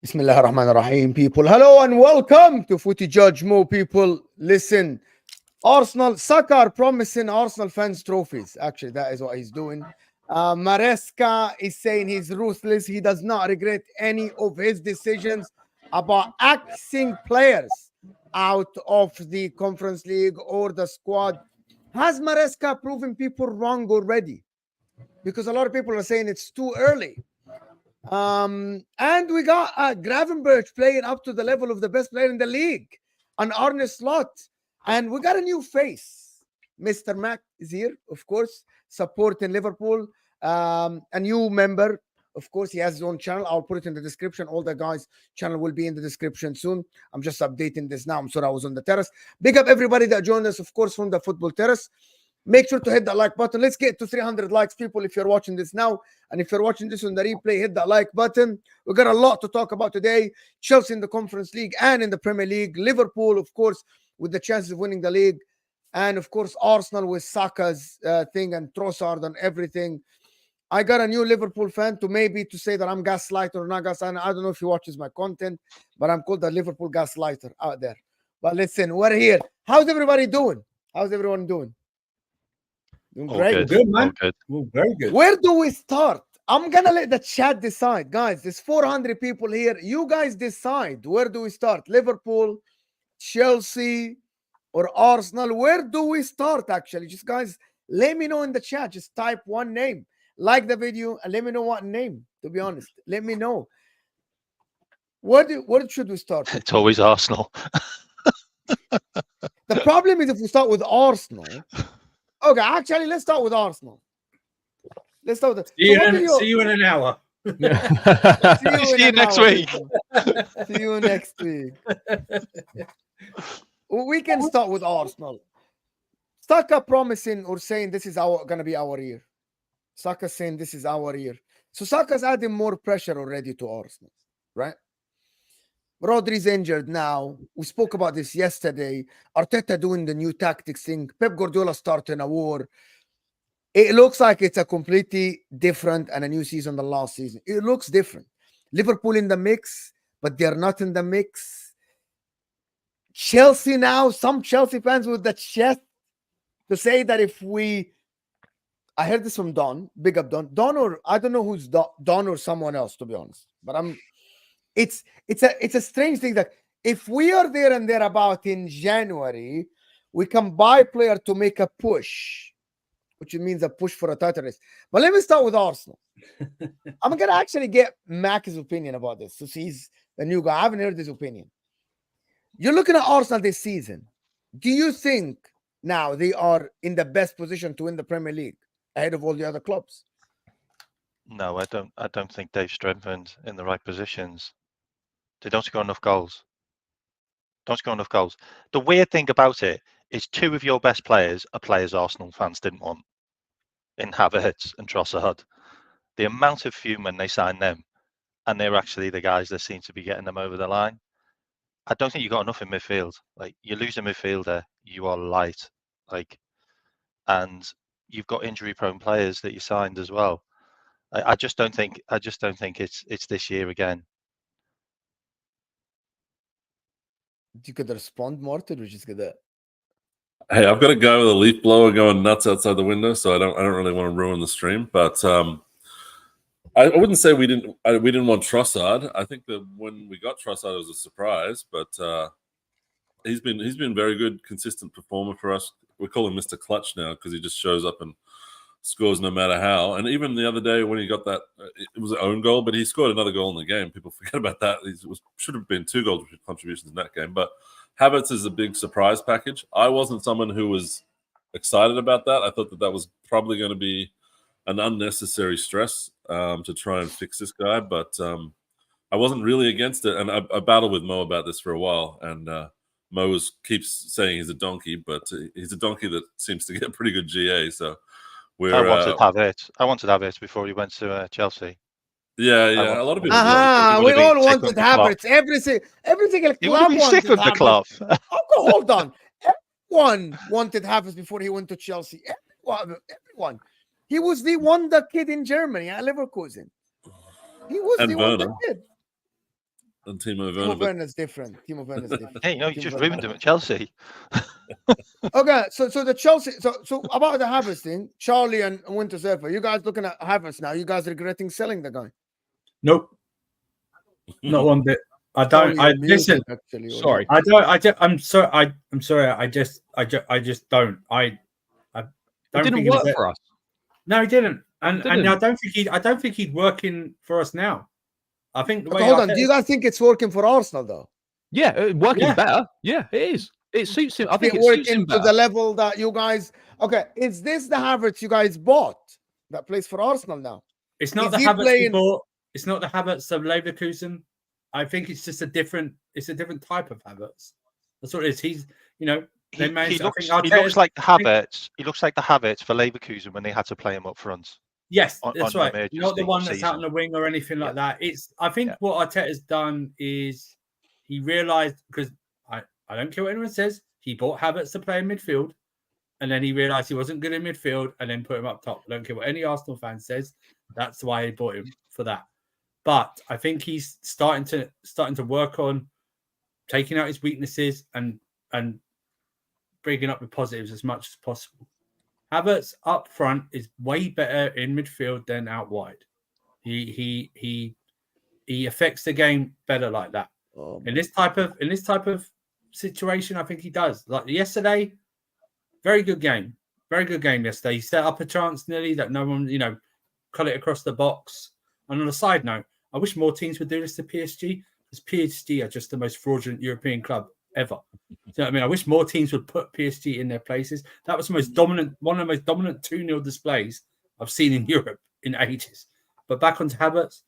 Bismillah ar-Rahman ar-Rahim, people. Hello and welcome to Footy Judge Mo, people. Listen, Arsenal, Saka are promising Arsenal fans trophies. Actually, that is what he's doing. Maresca is saying he's ruthless. He does not regret any of his decisions about axing players out of the Conference League or the squad. Has Maresca proven people wrong already? Because a lot of people are saying it's too early. And we got Gravenberch playing up to the level of the best player in the league, an Arne Slot. And we got a new face. Mr. Mac is here, of course, supporting Liverpool. A new member, of course, he has his own channel. I'll put it in the description. All the guys' channel will be in the description soon. I'm just updating this now. I'm sorry I was on the terrace. Big up everybody that joined us, of course, from the football terrace. Make sure to hit that like button. Let's get to 300 likes, people, if you're watching this now. And if you're watching this on the replay, hit that like button. We got a lot to talk about today. Chelsea in the Conference League and in the Premier League. Liverpool, of course, with the chances of winning the league. And, of course, Arsenal with Saka's thing and Trossard and everything. I got a new Liverpool fan to say that I'm gaslighter or not gaslighter. I don't know if he watches my content, but I'm called the Liverpool gaslighter out there. But listen, we're here. How's everybody doing? How's everyone doing? Great. Good, man. Good. Well, very good. Where do we start? I'm gonna let the chat decide, guys. There's 400 people here. You guys decide. Where do we start? Liverpool, Chelsea, or Arsenal? Where do we start? Actually, just guys, let me know in the chat. Just type one name, like the video, and let me know what name. To be honest, let me know. What should we start with? It's always Arsenal. The problem is if we start with Arsenal. Okay, actually, let's start with Arsenal. Let's start with See you in an hour. See you next week. See you next week. We can start with Arsenal. Saka promising or saying this is going to be our year. Saka saying this is our year. So Saka's adding more pressure already to Arsenal, right? Rodri's injured now. We spoke about this yesterday. Arteta doing the new tactics thing. Pep Guardiola starting a war. It looks like it's a completely different and a new season than last season. It looks different. Liverpool in the mix, but they're not in the mix. Chelsea now, some Chelsea fans with the chest to say that if we, I heard this from Don, big up Don or I don't know who's Don or someone else, to be honest. But it's a strange thing that if we are there and thereabout in January, we can buy player to make a push, which means a push for a title race. But let me start with Arsenal. I'm gonna actually get Mac's opinion about this. So he's the new guy. I haven't heard his opinion. You're looking at Arsenal this season. Do you think now they are in the best position to win the Premier League ahead of all the other clubs? No, I don't think they've strengthened in the right positions. They don't score enough goals. The weird thing about it is two of your best players are players Arsenal fans didn't want in Havertz and Trossard. The amount of fume when they signed them, and they're actually the guys that seem to be getting them over the line. I don't think you got enough in midfield. Like, you lose a midfielder, you are light. Like, and you've got injury-prone players that you signed as well. I just don't think it's this year again. You could respond, Martin, or just get that. Hey, I've got a guy with a leaf blower going nuts outside the window, so I don't really want to ruin the stream. But I wouldn't say we didn't want Trossard. I think that when we got Trossard, it was a surprise, but he's been very good, consistent performer for us. We call him Mr. Clutch now because he just shows up and scores no matter how. And even the other day when he got that, it was an own goal, but he scored another goal in the game. People forget about that. Should have been 2 goal contributions in that game. But Havertz is a big surprise package. I wasn't someone who was excited about that. I thought that was probably going to be an unnecessary stress to try and fix this guy. But I wasn't really against it. And I battled with Mo about this for a while. And Mo keeps saying he's a donkey, but he's a donkey that seems to get pretty good GA. So I wanted Havertz before he went to Chelsea. Yeah. A lot of people. We all wanted Havertz. Every single club wanted sick of the club. Hold on. Everyone wanted Havertz before he went to Chelsea. Everyone. He was the wonder kid in Germany at Leverkusen. He was the wonder kid. And Timo Werner's different. Hey, you just ruined him at Chelsea. Okay, so the Chelsea, so about the Havertz thing, Charlie and Winter Surfer, you guys looking at Havertz now? You guys regretting selling the guy? Nope, not one bit. I don't. I listen. Actually, sorry, I don't. I'm sorry. I'm sorry. I just don't. I don't. It didn't work for us. No, he didn't. And I don't think he's working for us now. I think the way hold on. Do you guys think it's working for Arsenal though? Yeah, working better. Yeah, it is. It suits him. I think it suits him to the level that you guys. Okay, is this the Havertz you guys bought that plays for Arsenal now? It's not the Havertz we bought. It's not the Havertz of Leverkusen. I think it's just a different. It's a different type of Havertz. That's what it is. He's, he looks like the Havertz. He looks like the Havertz for Leverkusen when they had to play him up front. Yes, that's right. Not the one that's out on the wing or anything like that. I think what Arteta's done is he realised, because I don't care what anyone says, he bought Havertz to play in midfield, and then he realised he wasn't good in midfield, and then put him up top. I don't care what any Arsenal fan says. That's why he bought him, for that. But I think he's starting to work on taking out his weaknesses and bringing up the positives as much as possible. Havertz up front is way better in midfield than out wide. He affects the game better like that. In this type of situation, I think he does. Like yesterday, very good game yesterday. He set up a chance nearly that no one, cut it across the box. And on a side note, I wish more teams would do this to PSG, because PSG are just the most fraudulent European club ever. You know what I mean? I wish more teams would put PSG in their places. That was one of the most dominant 2-0 displays I've seen in Europe in ages. But back onto Havertz,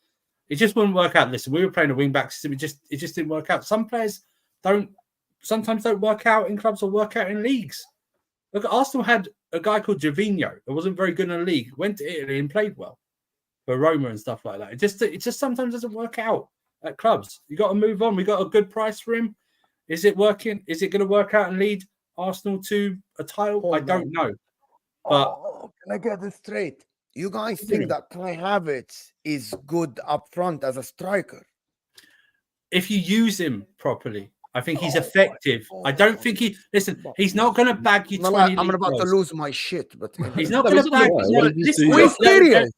it just wouldn't work out. Listen, we were playing a wing-back system. It just didn't work out. Some players sometimes don't work out in clubs or work out in leagues. Look, Arsenal had a guy called Gervinho that wasn't very good in the league, went to Italy and played well for Roma and stuff like that. It just sometimes doesn't work out at clubs. You got to move on. We got a good price for him. Is it working? Is it going to work out and lead Arsenal to a title? I don't know. But can I get this straight? You guys think that Kai Havertz is good up front as a striker? If you use him properly, I think he's effective. I don't think he's not going to bag you 20 I'm about to lose my shit, but he's not going to bag you.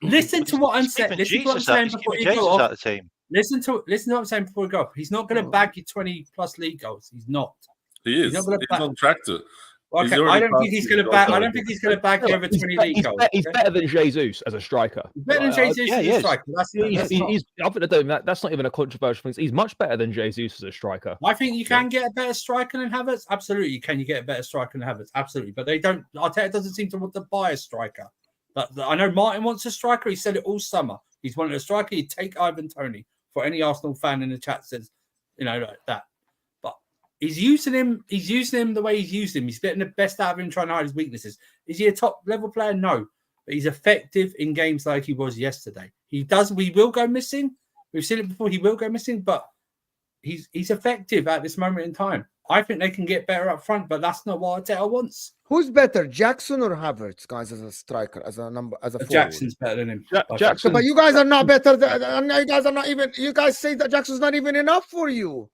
Listen to what I'm saying. Listen to what I'm saying before you go off. Listen to what I'm saying before we go off. He's not going to bag you 20 plus league goals. He's not. He is. He's on track to. Okay, I don't think he's going to bag. I don't think he's going to bag you over 20 league goals. He's better than Jesus as a striker. Better than Jesus as a striker. That's not even a controversial thing. He's much better than Jesus as a striker. I think you can get a better striker than Havertz. Absolutely, you can. You get a better striker than Havertz. Absolutely, but they don't. Arteta doesn't seem to want to buy a striker. I know Martin wants a striker. He said it all summer. He's wanted a striker. He'd take Ivan Toney. For any Arsenal fan in the chat says, like that. But he's using him the way he's used him. He's getting the best out of him, trying to hide his weaknesses. Is he a top level player? No. But he's effective in games like he was yesterday. We will go missing. We've seen it before. He will go missing, but he's effective at this moment in time. I think they can get better up front, but that's not what Arteta wants. Who's better, Jackson or Havertz, guys, as a striker, as a forward? Jackson's better than him. Jackson, but you guys are not better. You guys are not even. You guys say that Jackson's not even enough for you.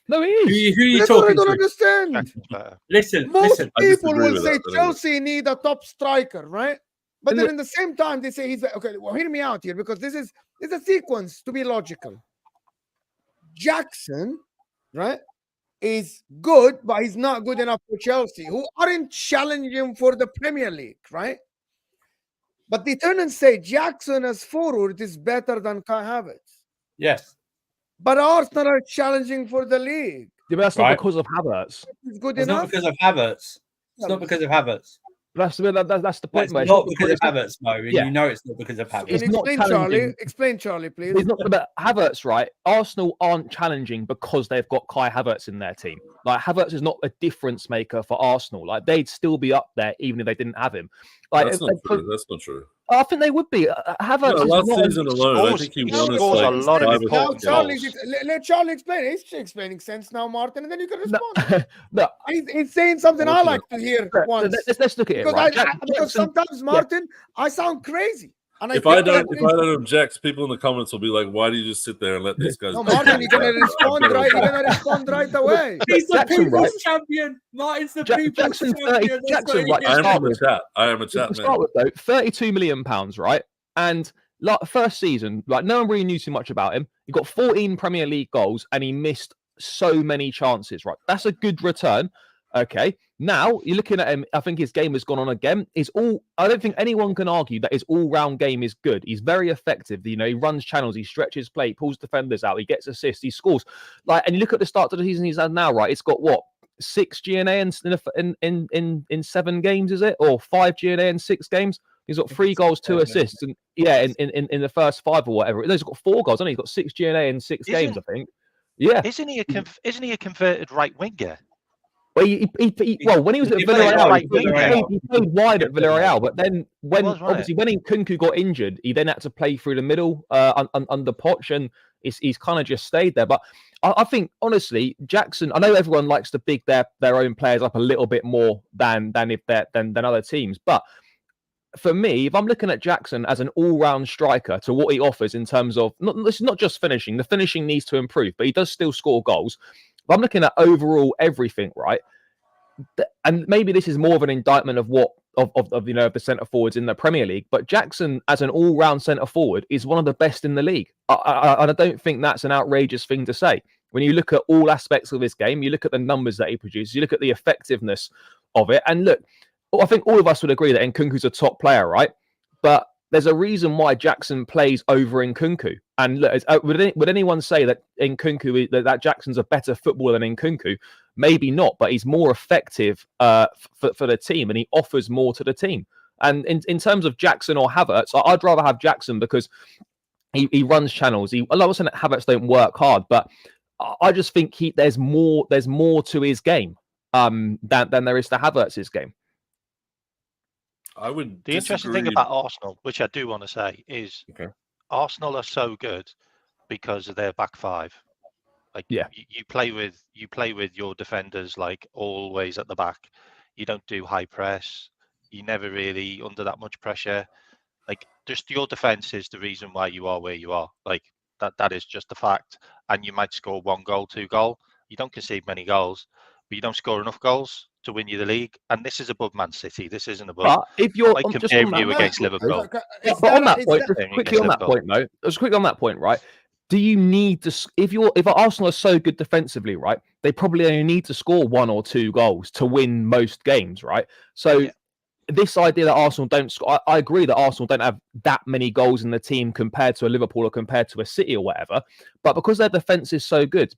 No, he is. Who are you talking I don't to? understand. Listen. People will say Chelsea need a top striker, right? But then in the same time, they say he's okay. Well, hear me out here because this is a sequence to be logical. Jackson, right, is good, but he's not good enough for Chelsea, who aren't challenging for the Premier League, right? But they turn and say Jackson as forward is better than Kai Havertz. Yes. But Arsenal are challenging for the league. Yeah, but that's not because of Havertz. It's good enough. Not because of Havertz. It's not because of Havertz. That's the point. It's not because of Havertz, Mo. You know it's not because of Havertz. Explain, Charlie, please. It's not about Havertz, right? Arsenal aren't challenging because they've got Kai Havertz in their team. Like, Havertz is not a difference maker for Arsenal. Like, they'd still be up there even if they didn't have him. Like, that's not true. That's not true. I think they would be. Havertz last season alone, I think he won scores a lot of important goals. Let Charlie explain. He's explaining sense now, Martin, and then you can respond. No. He's saying something I like to hear once. Let's look at it. Right? Because sometimes, Martin, I sound crazy. And if I don't object, people in the comments will be like, "Why do you just sit there and let these guys?" No, Martin, you're gonna respond right. You're gonna respond right away. He's the people's champion. Martin's the people's champion. Jackson, right? I am a chat. I am a chat man. Start with though, £32 million, right? And like first season, like no one really knew too much about him. He got 14 Premier League goals and he missed so many chances. Right, that's a good return. Okay, now you're looking at him. I think his game has gone on again. I don't think anyone can argue that his all-round game is good. He's very effective. You know, he runs channels, he stretches play, pulls defenders out, he gets assists, he scores. Like, and you look at the start of the season he's had now, right? It's got what, 6 GNA in 7 games, is it, or 5 GNA in 6 games? He's got 3 goals, 2 assists, and in the first 5 or whatever. He's got 4 goals. He's got 6 GNA in 6 games, I think. Yeah, isn't he a converted right winger? Well, when he was at Villarreal, he played wide at Villarreal, but then when Nkunku got injured, he then had to play through the middle under Poch, and he's kind of just stayed there. But I think, honestly, Jackson, I know everyone likes to big their own players up a little bit more than other teams, but for me, if I'm looking at Jackson as an all-round striker to what he offers in terms of, this is not just finishing, the finishing needs to improve, but he does still score goals. But I'm looking at overall everything, right? And maybe this is more of an indictment of the centre forwards in the Premier League. But Jackson, as an all-round centre forward, is one of the best in the league. I don't think that's an outrageous thing to say. When you look at all aspects of his game, you look at the numbers that he produces, you look at the effectiveness of it, and look, I think all of us would agree that Nkunku's a top player, right? But there's a reason why Jackson plays over Nkunku. And look, would anyone say that Nkunku, that Jackson's a better footballer than Nkunku? Maybe not, but he's more effective for the team, and he offers more to the team. And in terms of Jackson or Havertz, I'd rather have Jackson because he runs channels. I'm not saying that Havertz don't work hard, but I just think there's more to his game. than there is to Havertz's game. I would. The interesting thing about Arsenal, which I do want to say, is Arsenal are so good because of their back five. Like you play with your defenders like always at the back. You don't do high press. You never really under that much pressure. Like just your defense is the reason why you are where you are. Like that is just a fact. And you might score 1 goal, 2 goal. You don't concede many goals, but you don't score enough goals to win you the league. And this is above Man City. This isn't above. But if you're like comparing you against Liverpool. But on that point, quickly on that point, though, just quickly on that point, right? Do you need to? If Arsenal are so good defensively, right? They probably only need to score 1 or 2 goals to win most games, right? So this idea that Arsenal don't score, I agree that Arsenal don't have that many goals in the team compared to a Liverpool or compared to a City or whatever. But because their defense is so good,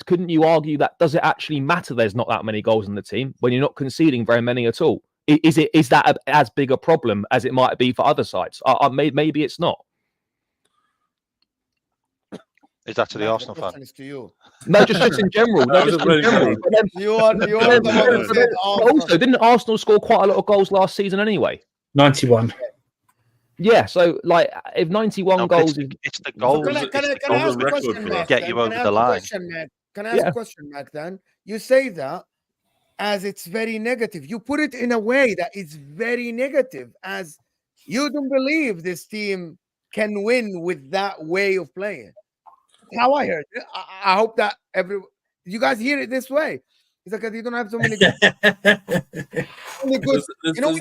couldn't you argue that does it actually matter? There's not that many goals in the team when you're not conceding very many at all. Is that as big a problem as it might be for other sides? Maybe it's not. Is that to the Arsenal fan? To you. No, just in general. No, just in general. You are the one who said also, didn't Arsenal score quite a lot of goals last season anyway? 91. Yeah, so like if 91 goals, it's the goals. Can I ask a question, Mac? Get you over the line. Can I ask a question, Mac? Then you say that as it's very negative. You put it in a way that it's very negative, as you don't believe this team can win with that way of playing. How I heard it. I hope that you guys hear it this way. It's like you don't have so many good. There's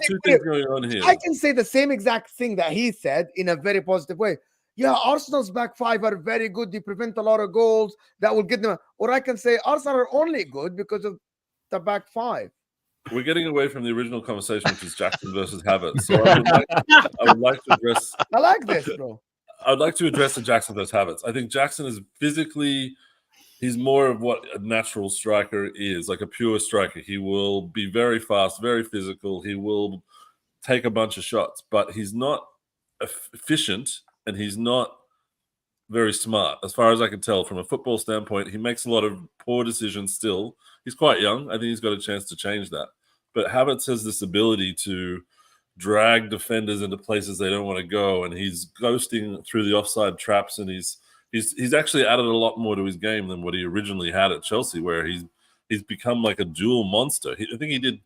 two things going on here. I can say the same exact thing that he said in a very positive way. Yeah, Arsenal's back five are very good. They prevent a lot of goals that will get them. Or I can say Arsenal are only good because of the back five. We're getting away from the original conversation, which is Jackson versus Havertz. So I would like to address. I like this, bro. I'd like to address the Jackson versus Havertz. I think Jackson is physically, he's more of what a natural striker is, like a pure striker. He will be very fast, very physical. He will take a bunch of shots, but he's not efficient and he's not very smart. As far as I can tell from a football standpoint, he makes a lot of poor decisions still. He's quite young. I think he's got a chance to change that. But Havertz has this ability to drag defenders into places they don't want to go, and he's ghosting through the offside traps, and he's actually added a lot more to his game than what he originally had at Chelsea, where he's become like a duel monster. I think he did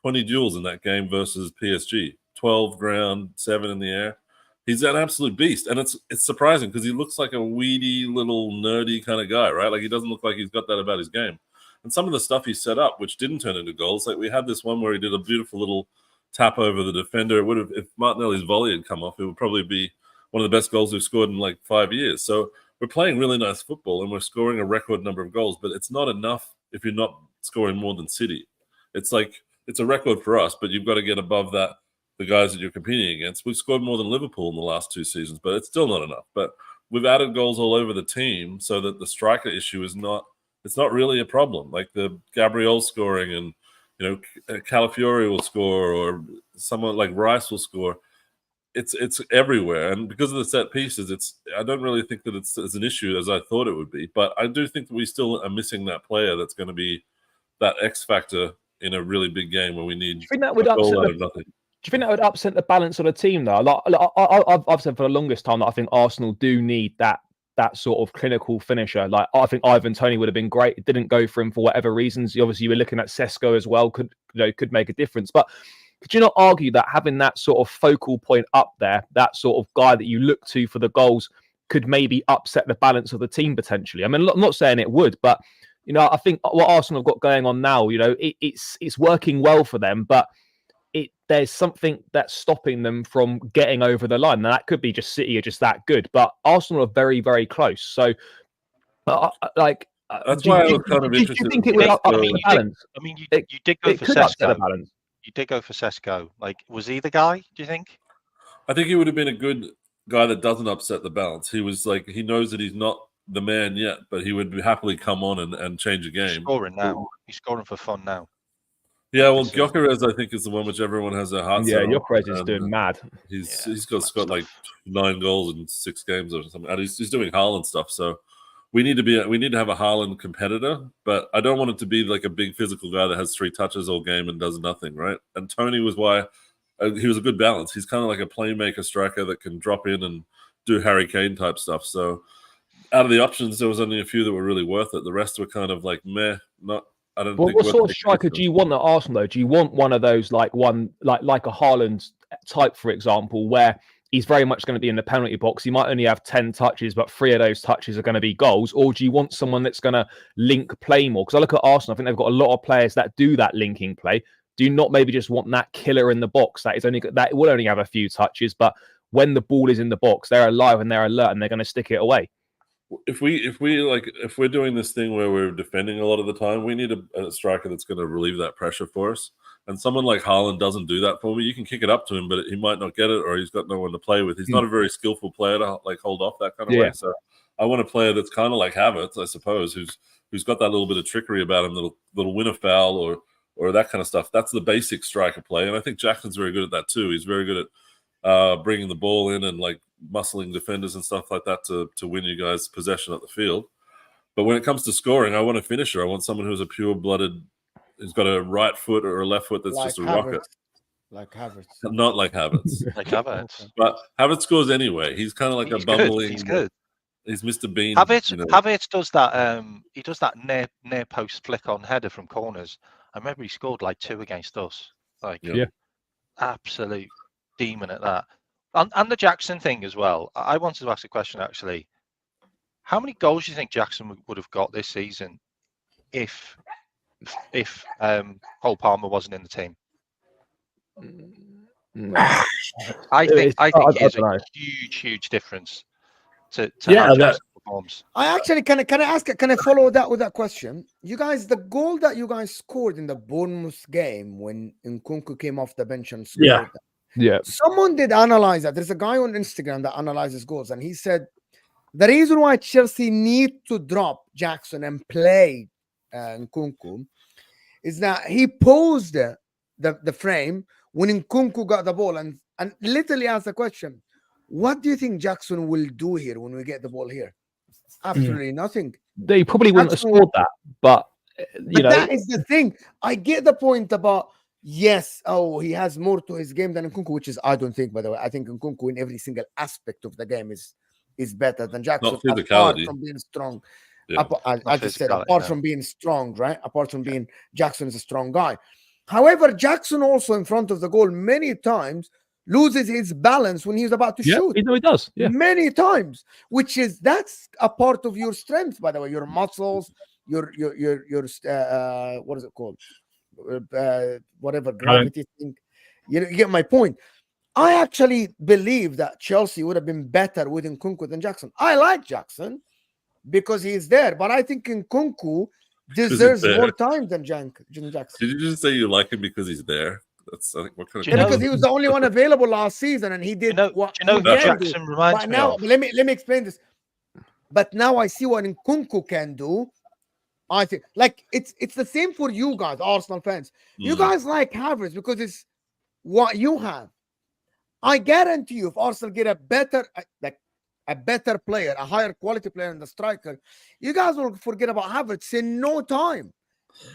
20 duels in that game versus PSG, 12 ground, 7 in the air. He's an absolute beast, and it's surprising because he looks like a weedy little nerdy kind of guy, right? Like he doesn't look like he's got that about his game. And some of the stuff he set up, which didn't turn into goals, like we had this one where he did a beautiful little tap over the defender. It would have, if Martinelli's volley had come off, it would probably be one of the best goals we've scored in like 5 years. So we're playing really nice football and we're scoring a record number of goals, but it's not enough if you're not scoring more than City. It's like, it's a record for us, but you've got to get above that, the guys that you're competing against. We've scored more than Liverpool in the last 2 seasons, but it's still not enough. But we've added goals all over the team so that the striker issue is not, it's not really a problem. Like the Gabriel scoring and, you know, Calafiori will score, or someone like Rice will score. It's everywhere, and because of the set pieces, I don't really think that it's as an issue as I thought it would be. But I do think that we still are missing that player that's going to be that X factor in a really big game where we need. Do you think that would upset nothing? Do you think that would upset the balance of the team though? Like I've said for the longest time that I think Arsenal do need that sort of clinical finisher. Like I think Ivan Toney would have been great. It didn't go for him for whatever reasons. Obviously, you were looking at Sesko as well. Could make a difference. But could you not argue that having that sort of focal point up there, that sort of guy that you look to for the goals, could maybe upset the balance of the team potentially? I mean, I'm not saying it would, but you know, I think what Arsenal have got going on now, you know, it's working well for them, but there's something that's stopping them from getting over the line. Now, that could be just City are just that good, but Arsenal are very, very close. So, that's why I was kind of interested. Do you think it would upset the balance? I mean, you did go for Sesko. You did go for Sesko. Like, was he the guy, do you think? I think he would have been a good guy that doesn't upset the balance. He was like, he knows that he's not the man yet, but he would happily come on and change a game. He's scoring now. He's scoring for fun now. Yeah, well, Gyökeres, I think, is the one which everyone has their hearts on. Yeah, Gyökeres is doing mad. He's got like 9 goals in 6 games or something. And he's doing Haaland stuff. So we need to have a Haaland competitor, but I don't want it to be like a big physical guy that has 3 touches all game and does nothing, right? And Tony was why he was a good balance. He's kind of like a playmaker striker that can drop in and do Harry Kane type stuff. So out of the options, there was only a few that were really worth it. The rest were kind of like meh. Not. I don't think. What sort of striker do you want at Arsenal though? Do you want one of those like a Haaland type, for example, where he's very much going to be in the penalty box? He might only have 10 touches, but 3 of those touches are going to be goals. Or do you want someone that's going to link play more? Because I look at Arsenal, I think they've got a lot of players that do that linking play. Do you not maybe just want that killer in the box that will only have a few touches, but when the ball is in the box, they're alive and they're alert and they're going to stick it away? If we're doing this thing where we're defending a lot of the time, we need a striker that's going to relieve that pressure for us. And someone like Haaland doesn't do that for me. You can kick it up to him, but he might not get it, or he's got no one to play with. He's not a very skillful player to like hold off that kind of way. So I want a player that's kind of like Havertz, I suppose, who's got that little bit of trickery about him that'll win a foul or that kind of stuff. That's the basic striker play, and I think Jackson's very good at that too. He's very good at bringing the ball in and like muscling defenders and stuff like that to win you guys possession at the field. But when it comes to scoring, I want a finisher. I want someone who's a pure-blooded, who's got a right foot or a left foot that's like just a rocket. Like Havertz. Not like Havertz. Like Havertz. But Havertz scores anyway. He's kind of like He's a bumbling. Good. He's good. He's Mr. Bean. Havertz does that. He does that near post flick on header from corners. I remember he scored like 2 against us. Absolute demon at that. And the Jackson thing as well. I wanted to ask a question actually. How many goals do you think Jackson would have got this season if Cole Palmer wasn't in the team? I think it's a huge difference to how Jackson performs. I actually can I follow that with that question? You guys, the goal that you guys scored in the Bournemouth game when Nkunku came off the bench and scored. Yeah. Someone did analyze that. There's a guy on Instagram that analyzes goals, and he said the reason why Chelsea need to drop Jackson and play Nkunku is that he posed the frame when Nkunku got the ball and literally asked the question, what do you think Jackson will do here when we get the ball here? Absolutely nothing. They probably wouldn't have scored that, but you know, that is the thing. I get the point about yes, he has more to his game than Nkunku, which is I don't think, by the way. I think Nkunku in every single aspect of the game is better than Jackson. Apart from being strong. Yeah. I just said apart from being strong, right? Apart from being Jackson is a strong guy. However, Jackson also in front of the goal many times loses his balance when he's about to shoot. He does. Yeah. Many times, that's a part of your strength, by the way. Your muscles, your what is it called? Whatever gravity thing. You get my point. I actually believe that Chelsea would have been better with Nkunku than Jackson. I like Jackson because he's there, but I think Nkunku deserves more time than Jackson. Did you just say you like him because he's there? That's I think what kind of because he was the only one available last season, and he did. Jackson reminds me of. Let me explain this. But now I see what Nkunku can do. I think like it's the same for you guys, Arsenal fans. You guys like Havertz because it's what you have. I guarantee you, if Arsenal get a better player, a higher quality player in the striker, you guys will forget about Havertz in no time.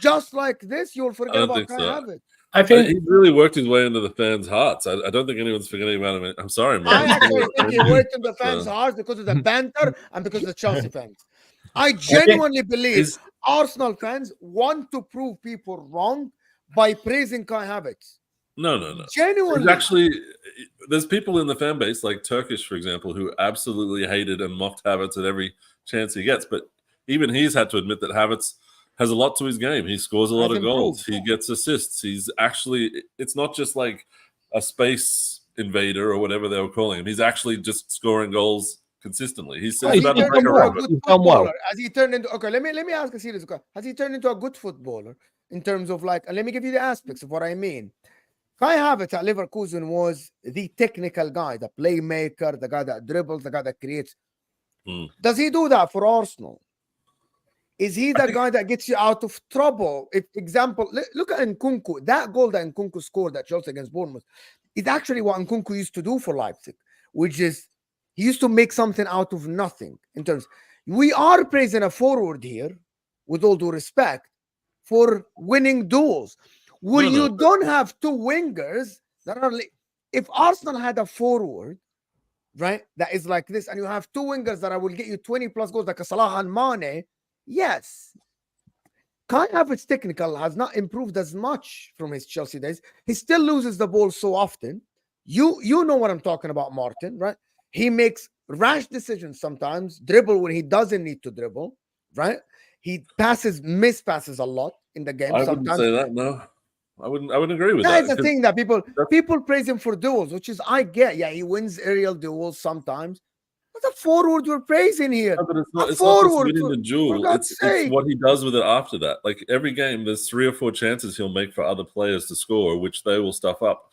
Just like this, you'll forget about Havertz. I think he really worked his way into the fans' hearts. I don't think anyone's forgetting about him. I'm sorry, man. I actually think he worked in the fans' hearts because of the banter and because of the Chelsea fans. I genuinely believe Arsenal fans want to prove people wrong by praising Kai Havertz. No. Genuinely. There's people in the fan base, like Turkish, for example, who absolutely hated and mocked Havertz at every chance he gets. But even he's had to admit that Havertz has a lot to his game. He scores a lot of goals. He gets assists. It's not just like a space invader or whatever they were calling him. He's actually just scoring goals consistently. He's about to break a record. Has he turned into let me ask a serious question. Has he turned into a good footballer in terms of let me give you the aspects of what I mean. Kai Havertz at Leverkusen was the technical guy, the playmaker, the guy that dribbles, the guy that creates. Does he do that for Arsenal? Is he the guy that gets you out of trouble? Example, look at Nkunku. That goal that Nkunku scored at Chelsea against Bournemouth is actually what Nkunku used to do for Leipzig, which is he used to make something out of nothing. In terms, We are praising a forward here, with all due respect, for winning duels. When you don't have two wingers that are... If Arsenal had a forward, right, that is like this, and you have two wingers that will get you 20 plus goals like a Salah and Mane, yes. Kai Havertz technical has not improved as much from his Chelsea days. He still loses the ball so often. You know what I'm talking about, Martin, right? He makes rash decisions sometimes, dribble when he doesn't need to dribble, right? He mispasses a lot in the game. I wouldn't say that, no. I wouldn't agree with that. That is the thing that people praise him for duels, which is, I get, yeah, he wins aerial duels sometimes. But the forward you're praising here. No, but it's not just winning the duel. It's what he does with it after that. Like every game, there's 3 or 4 chances he'll make for other players to score, which they will stuff up.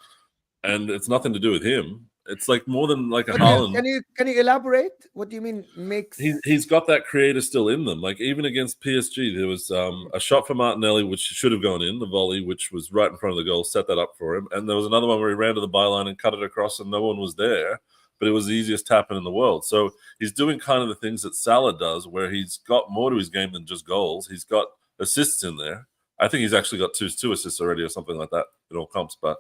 And it's nothing to do with him. It's like more than like a Haaland. Can you elaborate? What do you mean makes? He's got that creator still in them. Like even against PSG, there was a shot for Martinelli which should have gone in, the volley which was right in front of the goal, set that up for him. And there was another one where he ran to the byline and cut it across, and no one was there. But it was the easiest tap-in in the world. So he's doing kind of the things that Salah does, where he's got more to his game than just goals. He's got assists in there. I think he's actually got two assists already or something like that in all comps. But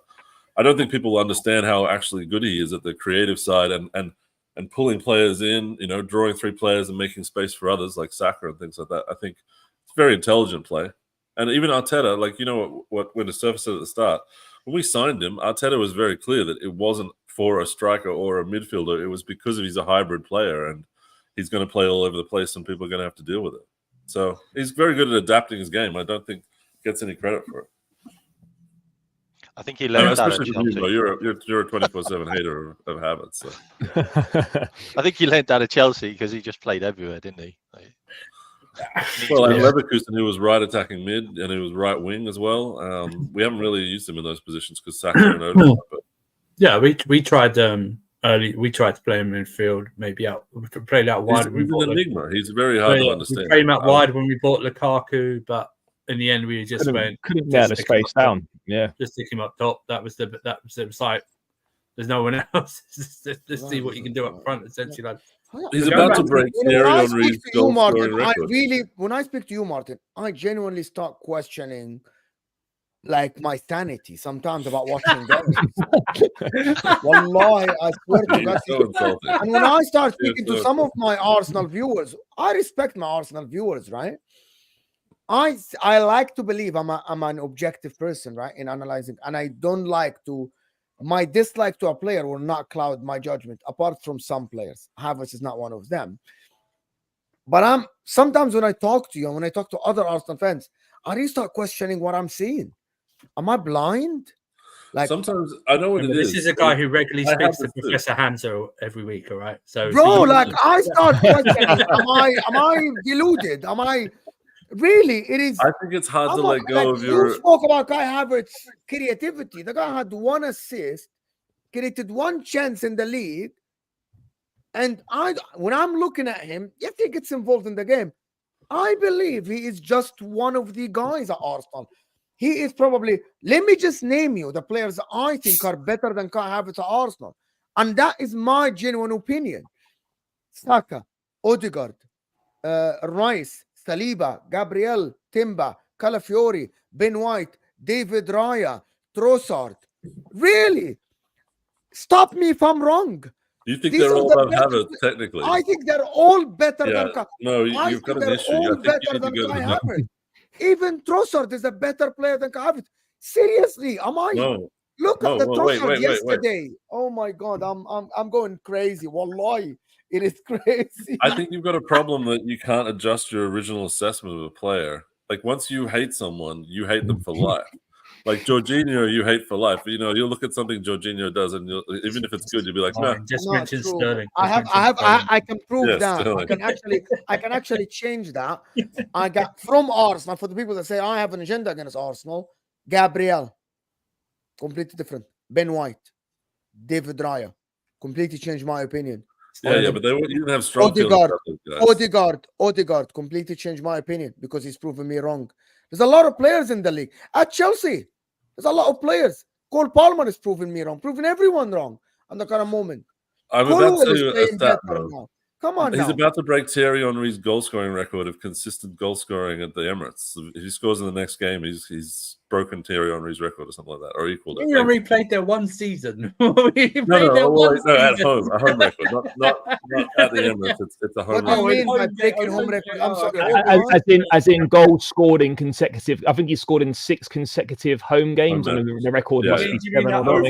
I don't think people understand how actually good he is at the creative side and pulling players in, you know, drawing 3 players and making space for others like Saka and things like that. I think it's very intelligent play. And even Arteta, like, you know what when the surface said at the start, when we signed him, Arteta was very clear that it wasn't for a striker or a midfielder. It was because he's a hybrid player and he's going to play all over the place and people are going to have to deal with it. So he's very good at adapting his game. I don't think he gets any credit for it. I think he learned that at Chelsea. Chelsea. You're a 24/7 hater of Havertz. So. I think he learned that at Chelsea because he just played everywhere, didn't he? Well, at Leverkusen, he was right attacking mid and he was right wing as well. We haven't really used him in those positions because Saka and Odegaard. But yeah, we tried early. We tried to play him in midfield, maybe out. We played out wide. He's an enigma. He's very hard to understand. We played him out wide when we bought Lukaku, but in the end, we just couldn't get the space down. Yeah, just stick him up top. That was like there's no one else. Let's see what you can do up front. Essentially, like he's about to break Thierry Henry's goal scoring record. When I speak to you, Martin, I genuinely start questioning like my sanity sometimes about watching games. Wallahi, I swear to God. So and when I start speaking to some of my Arsenal viewers, I respect my Arsenal viewers, right? I like to believe I'm an objective person, right, in analyzing, and I don't like to. My dislike to a player will not cloud my judgment, apart from some players. Havertz is not one of them. But sometimes when I talk to you, when I talk to other Arsenal fans, I really start questioning what I'm seeing. Am I blind? Like sometimes I know what it is. This is a guy who regularly speaks to Professor Hanzo every week, all right? So, bro, like I start questioning: am I deluded? Am I? Really, it is. I think it's hard to let go of your. You spoke about Kai Havertz's creativity. The guy had 1 assist, created 1 chance in the league, and when I'm looking at him, yes, he gets involved in the game. I believe he is just one of the guys at Arsenal. He is probably. Let me just name you the players I think are better than Kai Havertz at Arsenal, and that is my genuine opinion. Saka, Odegaard, Rice, Saliba, Gabriel, Timber, Calafiori, Ben White, David Raya, Trossard. Really? Stop me if I'm wrong. You think they're all about Havertz, technically? I think they're all better than Kai. No, you've got an issue. I think you need to go to the Havertz. Even Trossard is a better player than Kai Havertz. Seriously, am I? No. Look at the Trossard yesterday. Oh my God, I'm going crazy. Wallahi. It is crazy. I think you've got a problem that you can't adjust your original assessment of a player. Like once you hate someone, you hate them for life. Like Jorginho, you hate for life. You know, you'll look at something Jorginho does, and even if it's good, you'll be like, "No." Just mention Sterling. I can prove that. Sterling. I can actually change that. I got from Arsenal for the people that say I have an agenda against Arsenal. Gabriel, completely different. Ben White, David Raya, completely changed my opinion. Yeah, but you didn't have strong Odegaard completely changed my opinion because he's proven me wrong. There's a lot of players in the league. At Chelsea, there's a lot of players. Cole Palmer is proving me wrong, proving everyone wrong on the current moment. I'm about to say a stat, bro. Come on, he's now. about to break Thierry Henry's goal scoring record of consistent goal scoring at the Emirates. If he scores in the next game, he's broken Thierry Henry's record or something like that, or equaled it. Thierry Henry played there one season. No, at home, a home record, not at the Emirates. It's a home What do you record. mean by breaking home record? I'm sorry. As in goals scored in consecutive. I think he scored in 6 consecutive home games, and the record must be 7 or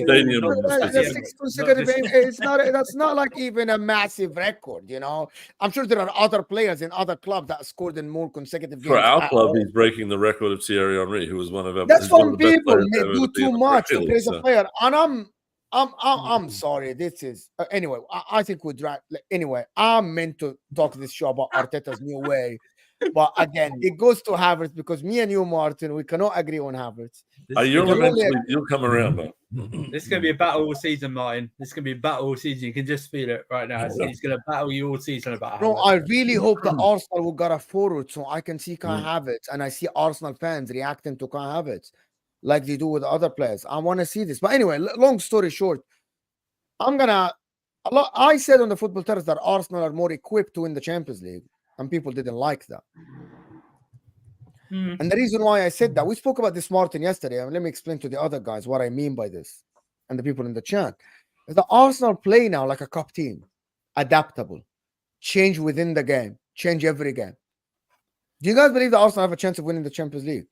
something. Six consecutive games. It's not. That's not like even a massive record. You know, I'm sure there are other players in other clubs that scored in more consecutive games. For our club, he's breaking the record of Thierry Henry, who was one of our. That's when people do too much to praise a player, and I'm Mm-hmm. sorry. This is anyway. I think we drag. Anyway, I'm meant to talk this show about Arteta's new way, but again, it goes to Havertz because me and you, Martin, we cannot agree on Havertz. You'll come around, though. This is going to be a battle all season, Martin. This is going to be a battle all season. You can just feel it right now. He's going to battle you all season about No, Havertz. I really hope that Arsenal will get a forward so I can see Kai Havertz and I see Arsenal fans reacting to Kai Havertz like they do with other players. I want to see this. But anyway, long story short, I said on the Football Terrace that Arsenal are more equipped to win the Champions League, and people didn't like that. And the reason why I said that, we spoke about this, Martin, yesterday, and let me explain to the other guys what I mean by this and the people in the chat. Is that Arsenal play now like a cup team, adaptable, change within the game, change every game. Do you guys believe that Arsenal have a chance of winning the Champions League?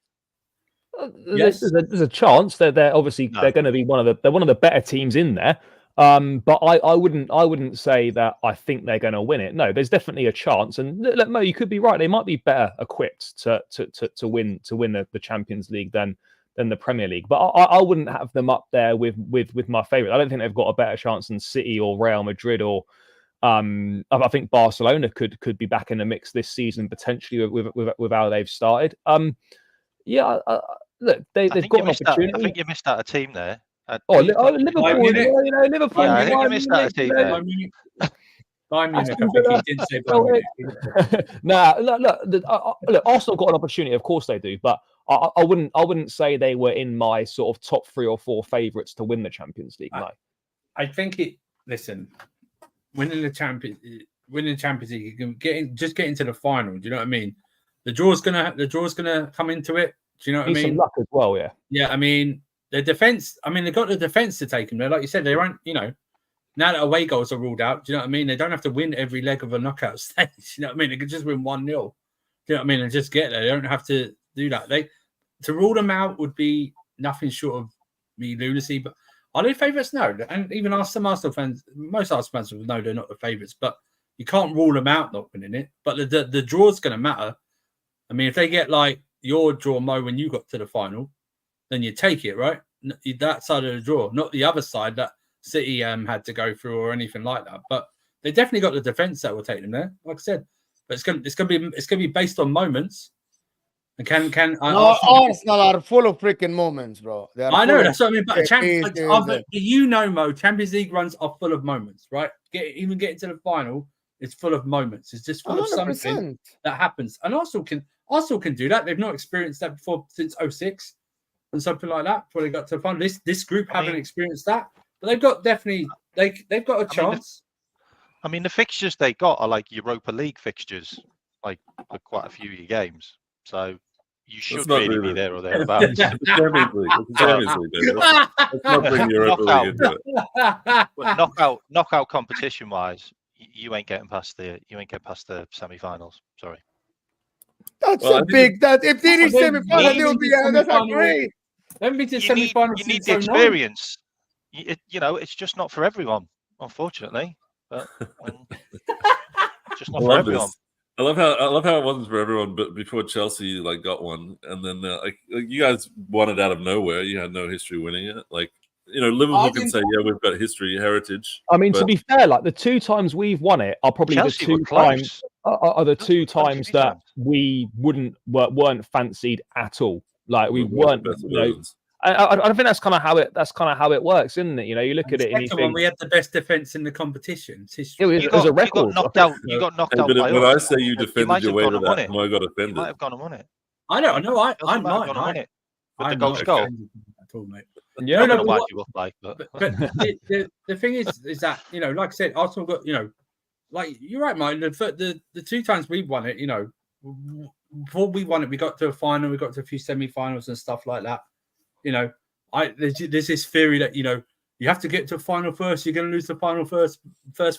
Yes. There's a chance. They're obviously they're going to be one of the better teams in there. But I wouldn't say that I think they're going to win it. No, there's definitely a chance. And look, Mo, you could be right. They might be better equipped to win the Champions League than the Premier League. But I wouldn't have them up there with my favourite. I don't think they've got a better chance than City or Real Madrid or I think Barcelona could be back in the mix this season potentially with how they've started. Look, they've got an opportunity. I think you missed out a team there. Liverpool, Liverpool. Yeah, I think you missed out a team there. Look, Arsenal got an opportunity. Of course they do, but I wouldn't say they were in my sort of top 3 or 4 favourites to win the Champions League. No, I think winning the Champions League, you can just get into the final. Do you know what I mean? The draw's gonna come into it. Do you know what I mean? Some luck as well, yeah. Yeah, I mean the defense. I mean they've got the defense to take them there. Like you said, they won't. You know, now that away goals are ruled out. Do you know what I mean? They don't have to win every leg of a knockout stage. You know what I mean? They can just win 1-0. Do you know what I mean? And just get there. They don't have to do that. To rule them out would be nothing short of me lunacy. But are they favourites? No. And even some Arsenal fans, most Arsenal fans will know they're not the favourites. But you can't rule them out not winning it. But the draw's going to matter. I mean, if they get like your draw, Mo, when you got to the final, then you take it, right? That side of the draw, not the other side that City had to go through or anything like that. But they definitely got the defence that will take them there, like I said. But it's gonna be based on moments. And Arsenal are full of freaking moments, bro. I know that's what I mean. But you know, Mo, Champions League runs are full of moments, right? Even getting to the final, it's full of moments. It's just full 100%. Of something that happens. And Arsenal can do that. They've not experienced that before since 2006 and something like that before they got to the final. This group haven't experienced that, but they've got they've got a chance. I mean, the fixtures they got are like Europa League fixtures, like for quite a few of your games. So you should really be there or thereabouts. It's Champions League. Let's not bring Europa League into it. But knockout competition wise, you ain't getting past the semi-finals. Sorry. That's big. That if they reach semi-final, they will be. That's great. Let me to semi-finals. You need the experience. You know, it's just not for everyone, unfortunately. But just not for everyone. I love how it wasn't for everyone, but before Chelsea got one, and then you guys won it out of nowhere. You had no history winning it. Liverpool can say, yeah, we've got history, heritage. I mean, to be fair, the 2 times we've won it are probably Chelsea the 2 times that we weren't fancied at all. We weren't. I don't think that's kind of how it works, isn't it? You look at it and you think we had the best defense in the competition. It was a record. You got knocked out. When I say you defended your way to that, I got offended. You might have gone and won it. I know. I might have won it. With the goal score. At all, mate. Yeah, I don't know what you look like, but the thing is that like I said, Arsenal got like you're right, Martin. The 2 times we won it, before we won it, we got to a final, we got to a few semi-finals and stuff like that. There's this theory that you have to get to a final first. You're going to lose the final first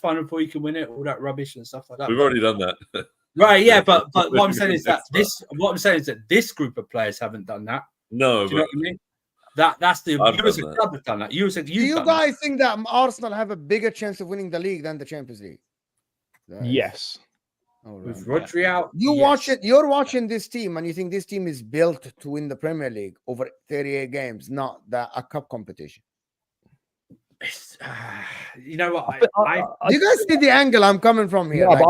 final before you can win it. All that rubbish and stuff like that. We've already done that, right? Yeah, but what I'm saying is that this group of players haven't done that. No, do you know what I mean? That's the you as a club have done that. Do you guys think that Arsenal have a bigger chance of winning the league than the Champions League? Yes. With Rodri out, watch it. You're watching this team, and you think this team is built to win the Premier League over 38 games, not a cup competition. You know what? Do you guys see the angle I'm coming from here? Yeah,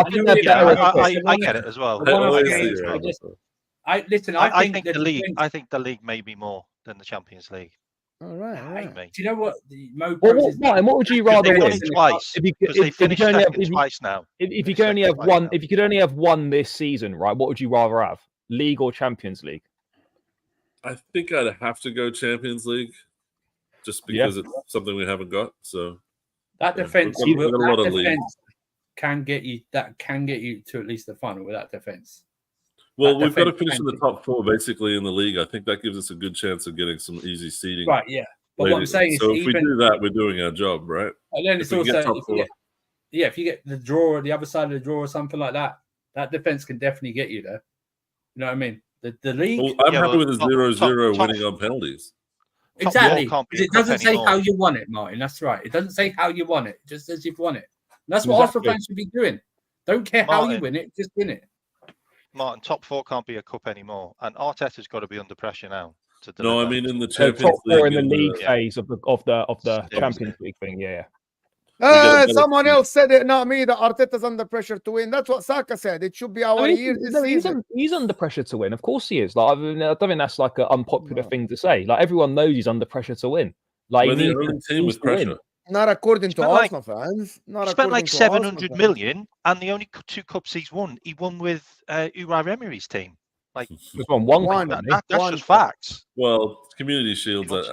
I get it as well. I think the league may be more than the Champions League. All right. Do you know what? Martin, what would you rather win? win? Twice. Because they finished second twice now. If you could only have one, if you could only have one this season, right? What would you rather have? League or Champions League? I think I'd have to go Champions League, just because it's something we haven't got. So that defense, can get you. That can get you to at least the final with that defense. Well, we've got to finish in the top 4 basically in the league. I think that gives us a good chance of getting some easy seeding. Right, yeah. But what I'm saying is, if we do that, we're doing our job, right? And then it's also, if you get the draw, the other side of the draw or something like that, that defense can definitely get you there. You know what I mean? The league. Well, I'm happy with a 0-0 winning on penalties. Exactly. It doesn't say how you won it, Martin. That's right. It doesn't say how you won it. It just says you've won it. And that's what Arsenal fans should be doing. Don't care how you win it, just win it. Martin, top 4 can't be a cup anymore, and Arteta's got to be under pressure now to deliver. No, I mean in the Champions top 4 in the league phase of the Champions League thing. Yeah. Someone else said it, not me. That Arteta's under pressure to win. That's what Saka said. It should be our year this season. He's under pressure to win. Of course he is. Like, I don't think that's like an unpopular thing to say. Like, everyone knows he's under pressure to win. Like, we're the only team with pressure. Not according to Arsenal fans. He spent like 700 million, and the only 2 cups he won with Unai Emery's team. Like, that's just facts. Well, community shields. We're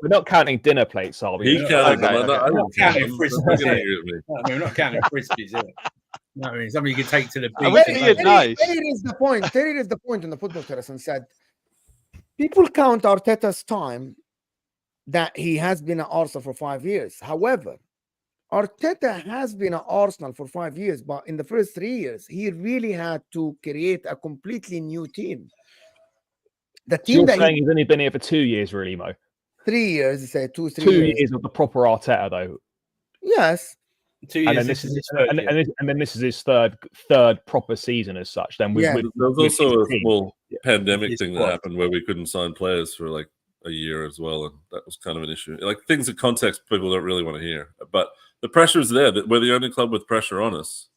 not counting dinner plates, are we? He counted. I'm not counting frisbees. We're not counting frisbees. No, I mean, something you can take to the beach. Terry is the point. Terry is the point on the football terrace and said, people count Arteta's time that he has been at Arsenal for 5 years. However, Arteta has been at Arsenal for 5 years, but in the first 3 years, he really had to create a completely new team. The team You're saying he's only been here for 2 years, really, Mo? 3 years, you say 2 years of the proper Arteta, though. Yes. 2 years. And then this is his third proper season as such. Then there was also a small pandemic thing that happened where we couldn't sign players for like a year as well, and that was kind of an issue. Like, things of context people don't really want to hear, but the pressure is there. That we're the only club with pressure on us.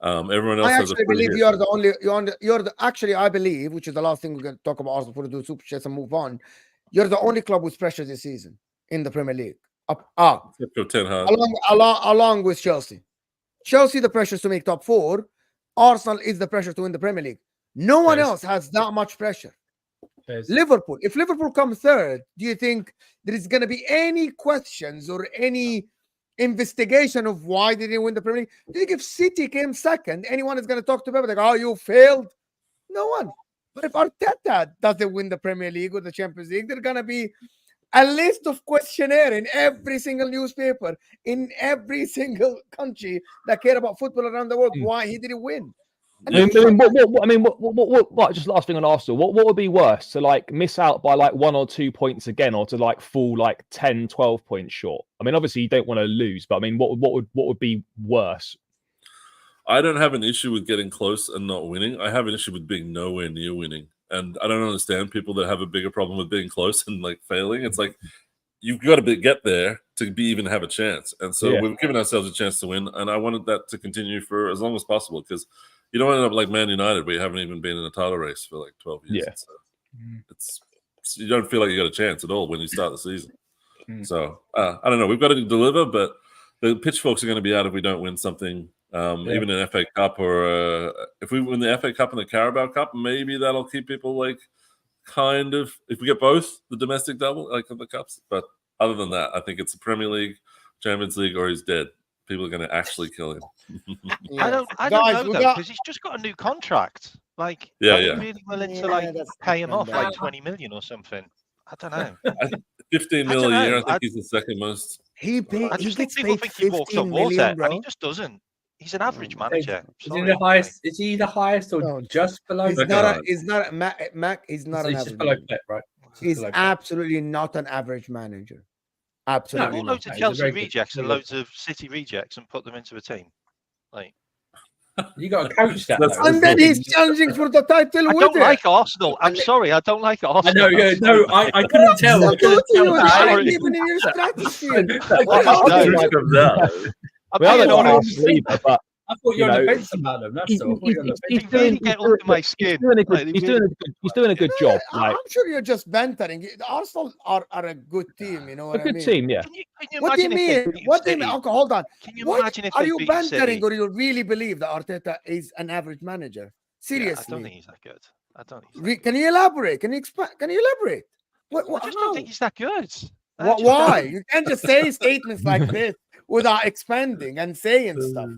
Everyone else has a believe you're the only. You're the actually. I believe, which is the last thing we're going to talk about Arsenal before we do super chats and move on. You're the only club with pressure this season in the Premier League. Along with Chelsea. Chelsea, the pressure is to make top 4. Arsenal is the pressure to win the Premier League. No one else has that much pressure. Liverpool. If Liverpool come 3rd, do you think there is going to be any questions or any investigation of why they didn't win the Premier League? Do you think if City came 2nd, anyone is going to talk to them like, oh, you failed? No one. But if Arteta doesn't win the Premier League or the Champions League, there's going to be a list of questionnaire in every single newspaper, in every single country that care about football around the world, why he didn't win. What? Just last thing on Arsenal. What would be worse, to like miss out by like 1 or 2 points again, or to like fall like 10, 12 points short? I mean, obviously you don't want to lose, but I mean, what would be worse? I don't have an issue with getting close and not winning. I have an issue with being nowhere near winning, and I don't understand people that have a bigger problem with being close and like failing. It's like you've got to get there to even have a chance, and so we've given ourselves a chance to win, and I wanted that to continue for as long as possible, because you don't end up like Man United, where you haven't even been in a title race for like 12 years. Yeah. So you don't feel like you got a chance at all when you start the season. So I don't know. We've got to deliver, but the pitchforks are going to be out if we don't win something, even an FA Cup, or if we win the FA Cup and the Carabao Cup, maybe that'll keep people like kind of, if we get both, the domestic double, like of the cups. But other than that, I think it's the Premier League, Champions League, or he's dead. people are going to actually kill him. I don't know though, because he's just got a new contract. Like, are you really willing to like pay him off like 20 million or something? I don't know. 15 mil a year. I think he's the second most. He think people think he walks on water, and he just doesn't. He's an average manager. Is he the highest? Is he the highest or just below? He's not Mac. He's not an average. Below Pep, right? He's absolutely not an average manager. Absolutely. Loads of Chelsea rejects and loads of City rejects and put them into a team. Like, you got to coach that. And then he's challenging for the title. I don't like Arsenal. I'm sorry, I don't like Arsenal. I know, no, I couldn't tell. I couldn't tell. Even in your strategy. We are not Arsenal either, but I thought you were on the fence about them. That's all. He's doing get under my skin. He's doing a good job. I'm sure you're just bantering. Arsenal are a good team. You know what I mean? A good team, yeah. What do you mean? What do you mean? Okay, hold on. Can you imagine if are you bantering, or you really believe that Arteta is an average manager? Seriously, I don't think he's that good. I don't think. Can you elaborate? Can you expand? Can you elaborate? I just don't think he's that good. Why? You can't just say statements like this without expanding and saying stuff.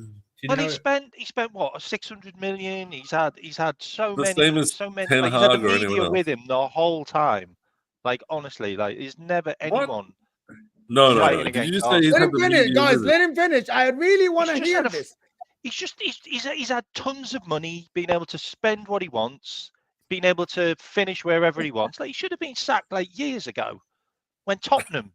But he spent what, 600 million. He's had so many. He's had the media with him the whole time. Like, honestly, like, there's never anyone. No. Did you just say let him finish, guys. Let him finish. I really want to hear this. He's had tons of money, being able to spend what he wants, being able to finish wherever he wants. Like, he should have been sacked like years ago when Tottenham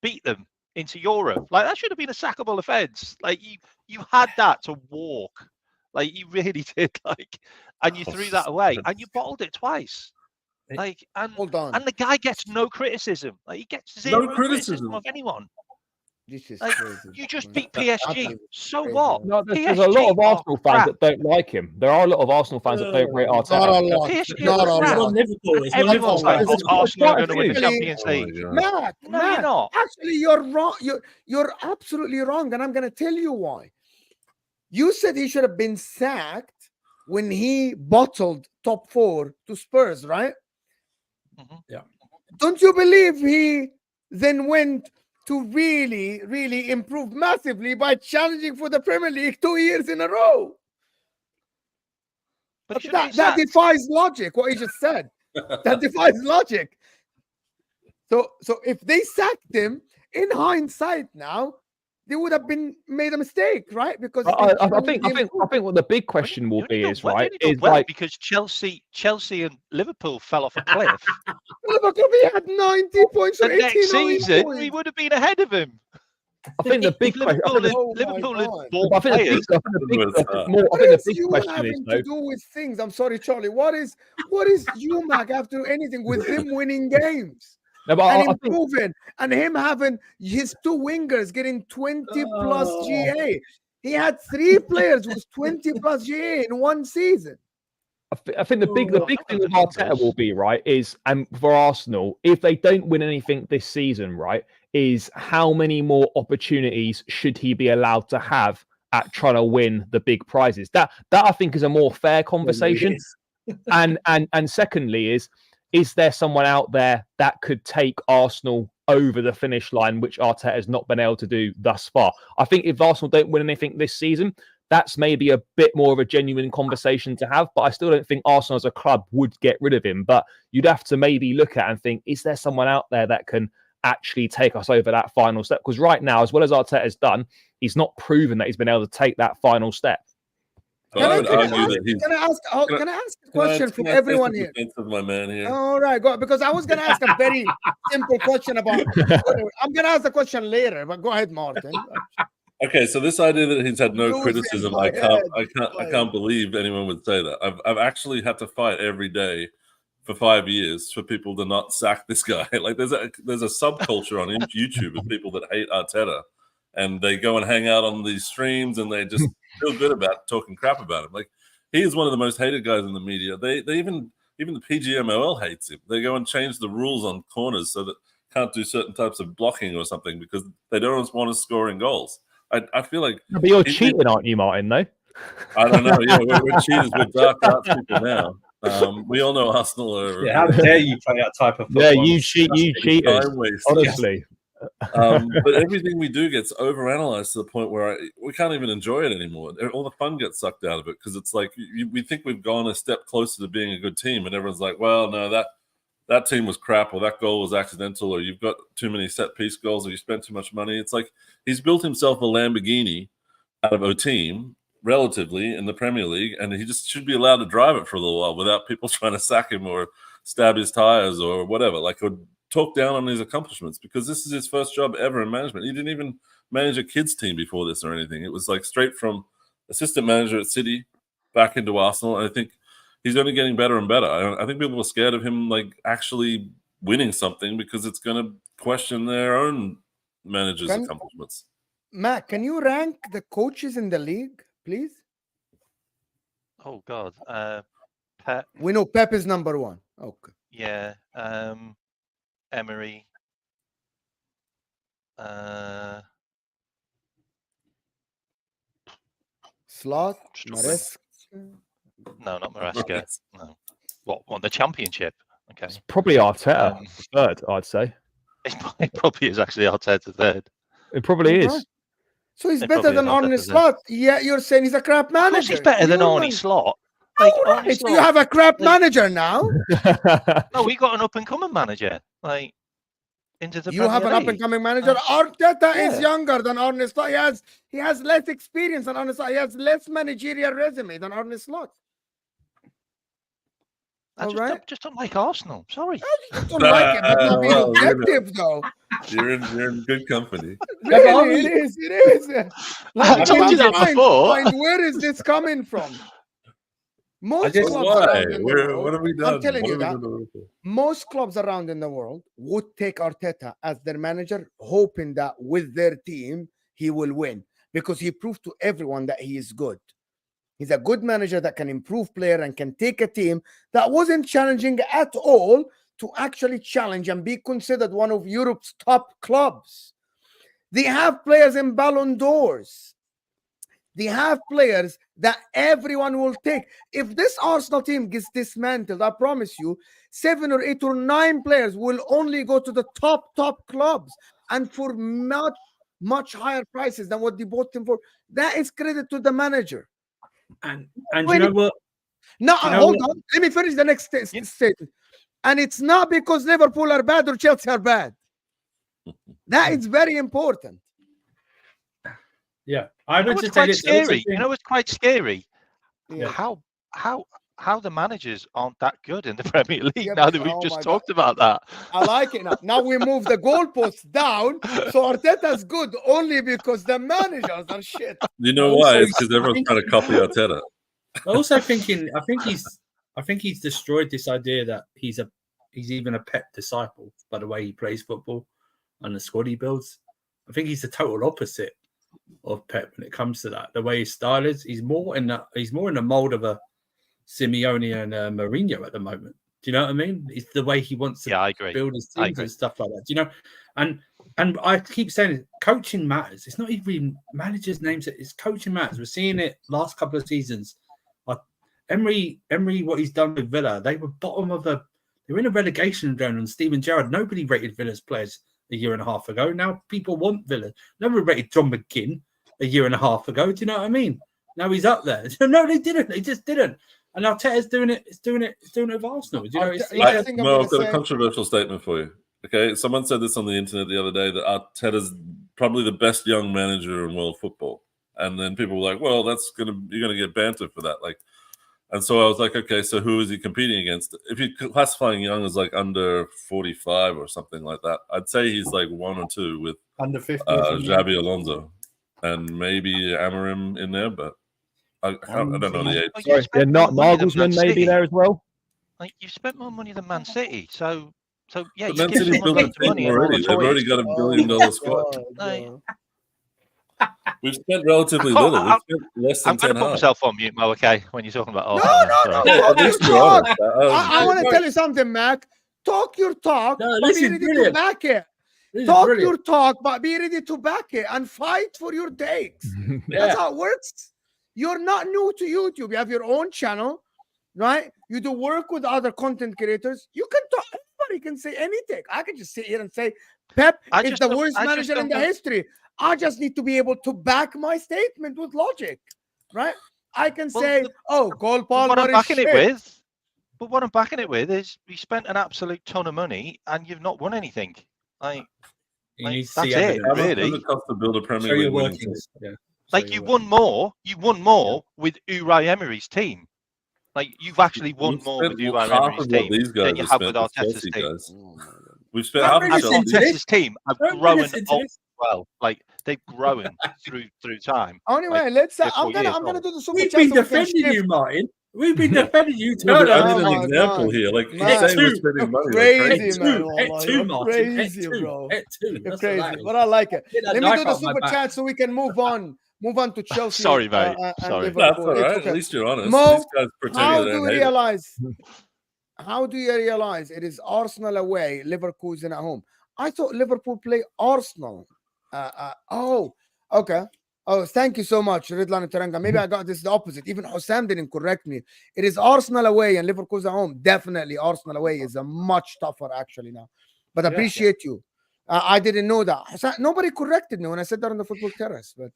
beat them into Europe. Like, that should have been a sackable offence. Like, you had that to walk. Like, you really did. Like, and you threw that away, and you bottled it twice. Like, and hold on. And the guy gets no criticism. Like, he gets zero criticism of anyone. This is like, crazy. You just beat PSG. So what? No, there's a lot of Arsenal fans that don't like him. There are a lot of Arsenal fans that don't rate Arteta. Not a lot. Not a lot. Everyone's like, Arsenal are going to win the Champions League. Matt, no, you're not. Actually, you're wrong. You're absolutely wrong, and I'm going to tell you why. You said he should have been sacked when he bottled top 4 to Spurs, right? Yeah. Don't you believe he then went to really, really improve massively by challenging for the Premier League 2 years in a row? But that defies logic, what he just said. That defies logic. So if they sacked him, in hindsight now, they would have made a mistake, right? Because I think what the big question will be is because Chelsea and Liverpool fell off a cliff. Liverpool had 90 points. The next season, we would have been ahead of him. I think the big Liverpool had bought players. I think the big question is to do with things. I'm sorry, Charlie. What is UMAC have to do anything with him winning games? No, but and improving, and him having his 2 wingers getting 20 plus GA. He had 3 players with 20 plus GA in one season. I think the big thing with Arteta will be, right, is, and for Arsenal, if they don't win anything this season, right, is how many more opportunities should he be allowed to have at trying to win the big prizes? That I think is a more fair conversation. and secondly is there someone out there that could take Arsenal over the finish line, which Arteta has not been able to do thus far? I think if Arsenal don't win anything this season, that's maybe a bit more of a genuine conversation to have. But I still don't think Arsenal as a club would get rid of him. But you'd have to maybe look at and think, is there someone out there that can actually take us over that final step? Because right now, as well as Arteta has done, he's not proven that he's been able to take that final step. Can I ask a question from everyone here? My man here. All right, go ahead, because I was going to ask a very simple question about. I'm going to ask the question later, but go ahead, Martin. Okay, so this idea that he's had no criticism, I can't believe anyone would say that. I've actually had to fight every day for 5 years for people to not sack this guy. Like, there's a subculture on YouTube of people that hate Arteta, and they go and hang out on these streams, and they just feel good about talking crap about him. Like, he is one of the most hated guys in the media. They even the PGMOL hates him. They go and change the rules on corners so that can't do certain types of blocking or something because they don't want us scoring goals. I feel like... But you're cheating, aren't you, Martin, though? I don't know. Yeah, we're cheaters. We're dark arts people now. We all know Arsenal are... Yeah, how dare you play that type of football? Yeah, you cheat. Honestly. But everything we do gets overanalyzed to the point where we can't even enjoy it anymore. All the fun gets sucked out of it because it's like we think we've gone a step closer to being a good team, and everyone's like, well, no, that team was crap, or that goal was accidental, or you've got too many set-piece goals, or you spent too much money. It's like he's built himself a Lamborghini out of a team, relatively, in the Premier League, and he just should be allowed to drive it for a little while without people trying to sack him or stab his tires or whatever. Like, or talk down on his accomplishments, because this is his first job ever in management. He didn't even manage a kids team before this or anything. It was like straight from assistant manager at City back into Arsenal. And I think he's only getting better and better. I think people were scared of him like actually winning something because it's going to question their own managers' accomplishments. Matt, can you rank the coaches in the league, please? Oh God, Pep. We know Pep is number one. Okay. Yeah. Emery. Slot, Maresca. No, not Maresca. No. What? On the Championship? Okay. It's probably Arteta third, I'd say. It probably is actually Arteta third. It probably is. So he's better than Arne Slot. Yeah, you're saying he's a crap manager. Of course he's better than Arne Slot. Like, right. You have a crap manager now. No, we got an up-and-coming manager. Like, into the you have an up-and-coming manager. Arteta is younger than Arne Slot. He has less experience than Arne Slot. He has less managerial resume than Arne Slot. I just don't like Arsenal. Sorry. I just don't like it. That's not being objective, though. You're in good company. Really, it is. It is. I told you that before. Where is this coming from? Most clubs around in the world, what have we done? I'm telling you that most clubs around in the world would take Arteta as their manager, hoping that with their team he will win, because he proved to everyone that he is good. He's a good manager that can improve player and can take a team that wasn't challenging at all to actually challenge and be considered one of Europe's top clubs. They have players in Ballon d'Ors. They have players that everyone will take. If this Arsenal team gets dismantled, I promise you, 7 or 8 or 9 players will only go to the top clubs, and for much higher prices than what they bought them for. That is credit to the manager. And you know what? No, hold on. Let me finish the next statement. And it's not because Liverpool are bad or Chelsea are bad. That is very important. Yeah, I would just say scary. You know, it's quite scary. Yeah. How the managers aren't that good in the Premier League now that we've just talked about that. I like it now. Now we move the goalposts down, so Arteta's good only because the managers are shit. You know why? It's because everyone's trying to copy Arteta. Also thinking, I think he's destroyed this idea that he's even a Pep disciple by the way he plays football and the squad he builds. I think he's the total opposite of Pep when it comes to that. The way his style is, he's more in the mold of a Simeone and Mourinho at the moment. Do you know what I mean? It's the way he wants to build his teams and stuff like that. Do you know? And I keep saying coaching matters. It's not even managers' names. It's coaching matters. We're seeing it last couple of seasons. Like Emery, what he's done with Villa, they were they were in a relegation zone on Steven Gerrard. Nobody rated Villa's players a year and a half ago. Now people want Villa. Nobody rated John McGinn a year and a half ago. Do you know what I mean? Now he's up there. No, they didn't. They just didn't. And Arteta's doing it. It's doing it with Arsenal. Do you know? I've got a controversial statement for you. Okay, someone said this on the internet the other day that Arteta's probably the best young manager in world football, and then people were like, "Well, you're gonna get bantered for that." Like, and so I was like, "Okay, so who is he competing against?" If you're classifying young as like under 45 or something like that, I'd say he's like 1 or 2 with under 50. Xabi Alonso and maybe Amorim in there, but. I don't know the age. Sorry, not Nagelsmann maybe there as well. Like you've spent more money than Man City, so yeah. Man City built a team already. They've already got $1 billion squad. We've spent relatively little. We've spent less than I'm going to put myself on mute, Mo. Okay, when you're talking about no. At least you're honest. I want to tell you something, Mac. Talk your talk, but be ready to back it. Talk your talk, but be ready to back it and fight for your takes. That's how it works. You're not new to YouTube. You have your own channel, right? You do work with other content creators. You can talk. Anybody can say anything. I can just sit here and say Pep is the worst manager in the history. I just need to be able to back my statement with logic, right? I can say, Cole Palmer is shit. But what I'm backing it with is we spent an absolute ton of money and you've not won anything. That's it, really. It cost to build a Premier League winning team. Like you won more with Unai Emery's team. Like you've actually won more with Unai Emery's team than you have with Arteta's team. We've spent half of Arteta's team have grown well. Like they've grown through time. Anyway, I'm gonna do the super chat. We've been defending you, Martin. We've been defending you. I need an example here. Like we're spending money. Crazy, man. Crazy, bro. You're crazy, but I like it. Let me do the super chat so we can move on. Move on to Chelsea. Sorry, mate. Sorry. That's all right. Okay. At least you're honest. Mo, these guys how do you realize it is Arsenal away, Leverkusen at home? I thought Liverpool play Arsenal. Okay. Oh, thank you so much, Ridlan and Taranga. Maybe I got this the opposite. Even HUSAM didn't correct me. It is Arsenal away and Leverkusen at home. Definitely Arsenal away is a much tougher actually now. But I appreciate you. I didn't know that. Nobody corrected me when I said that on the football terrace, but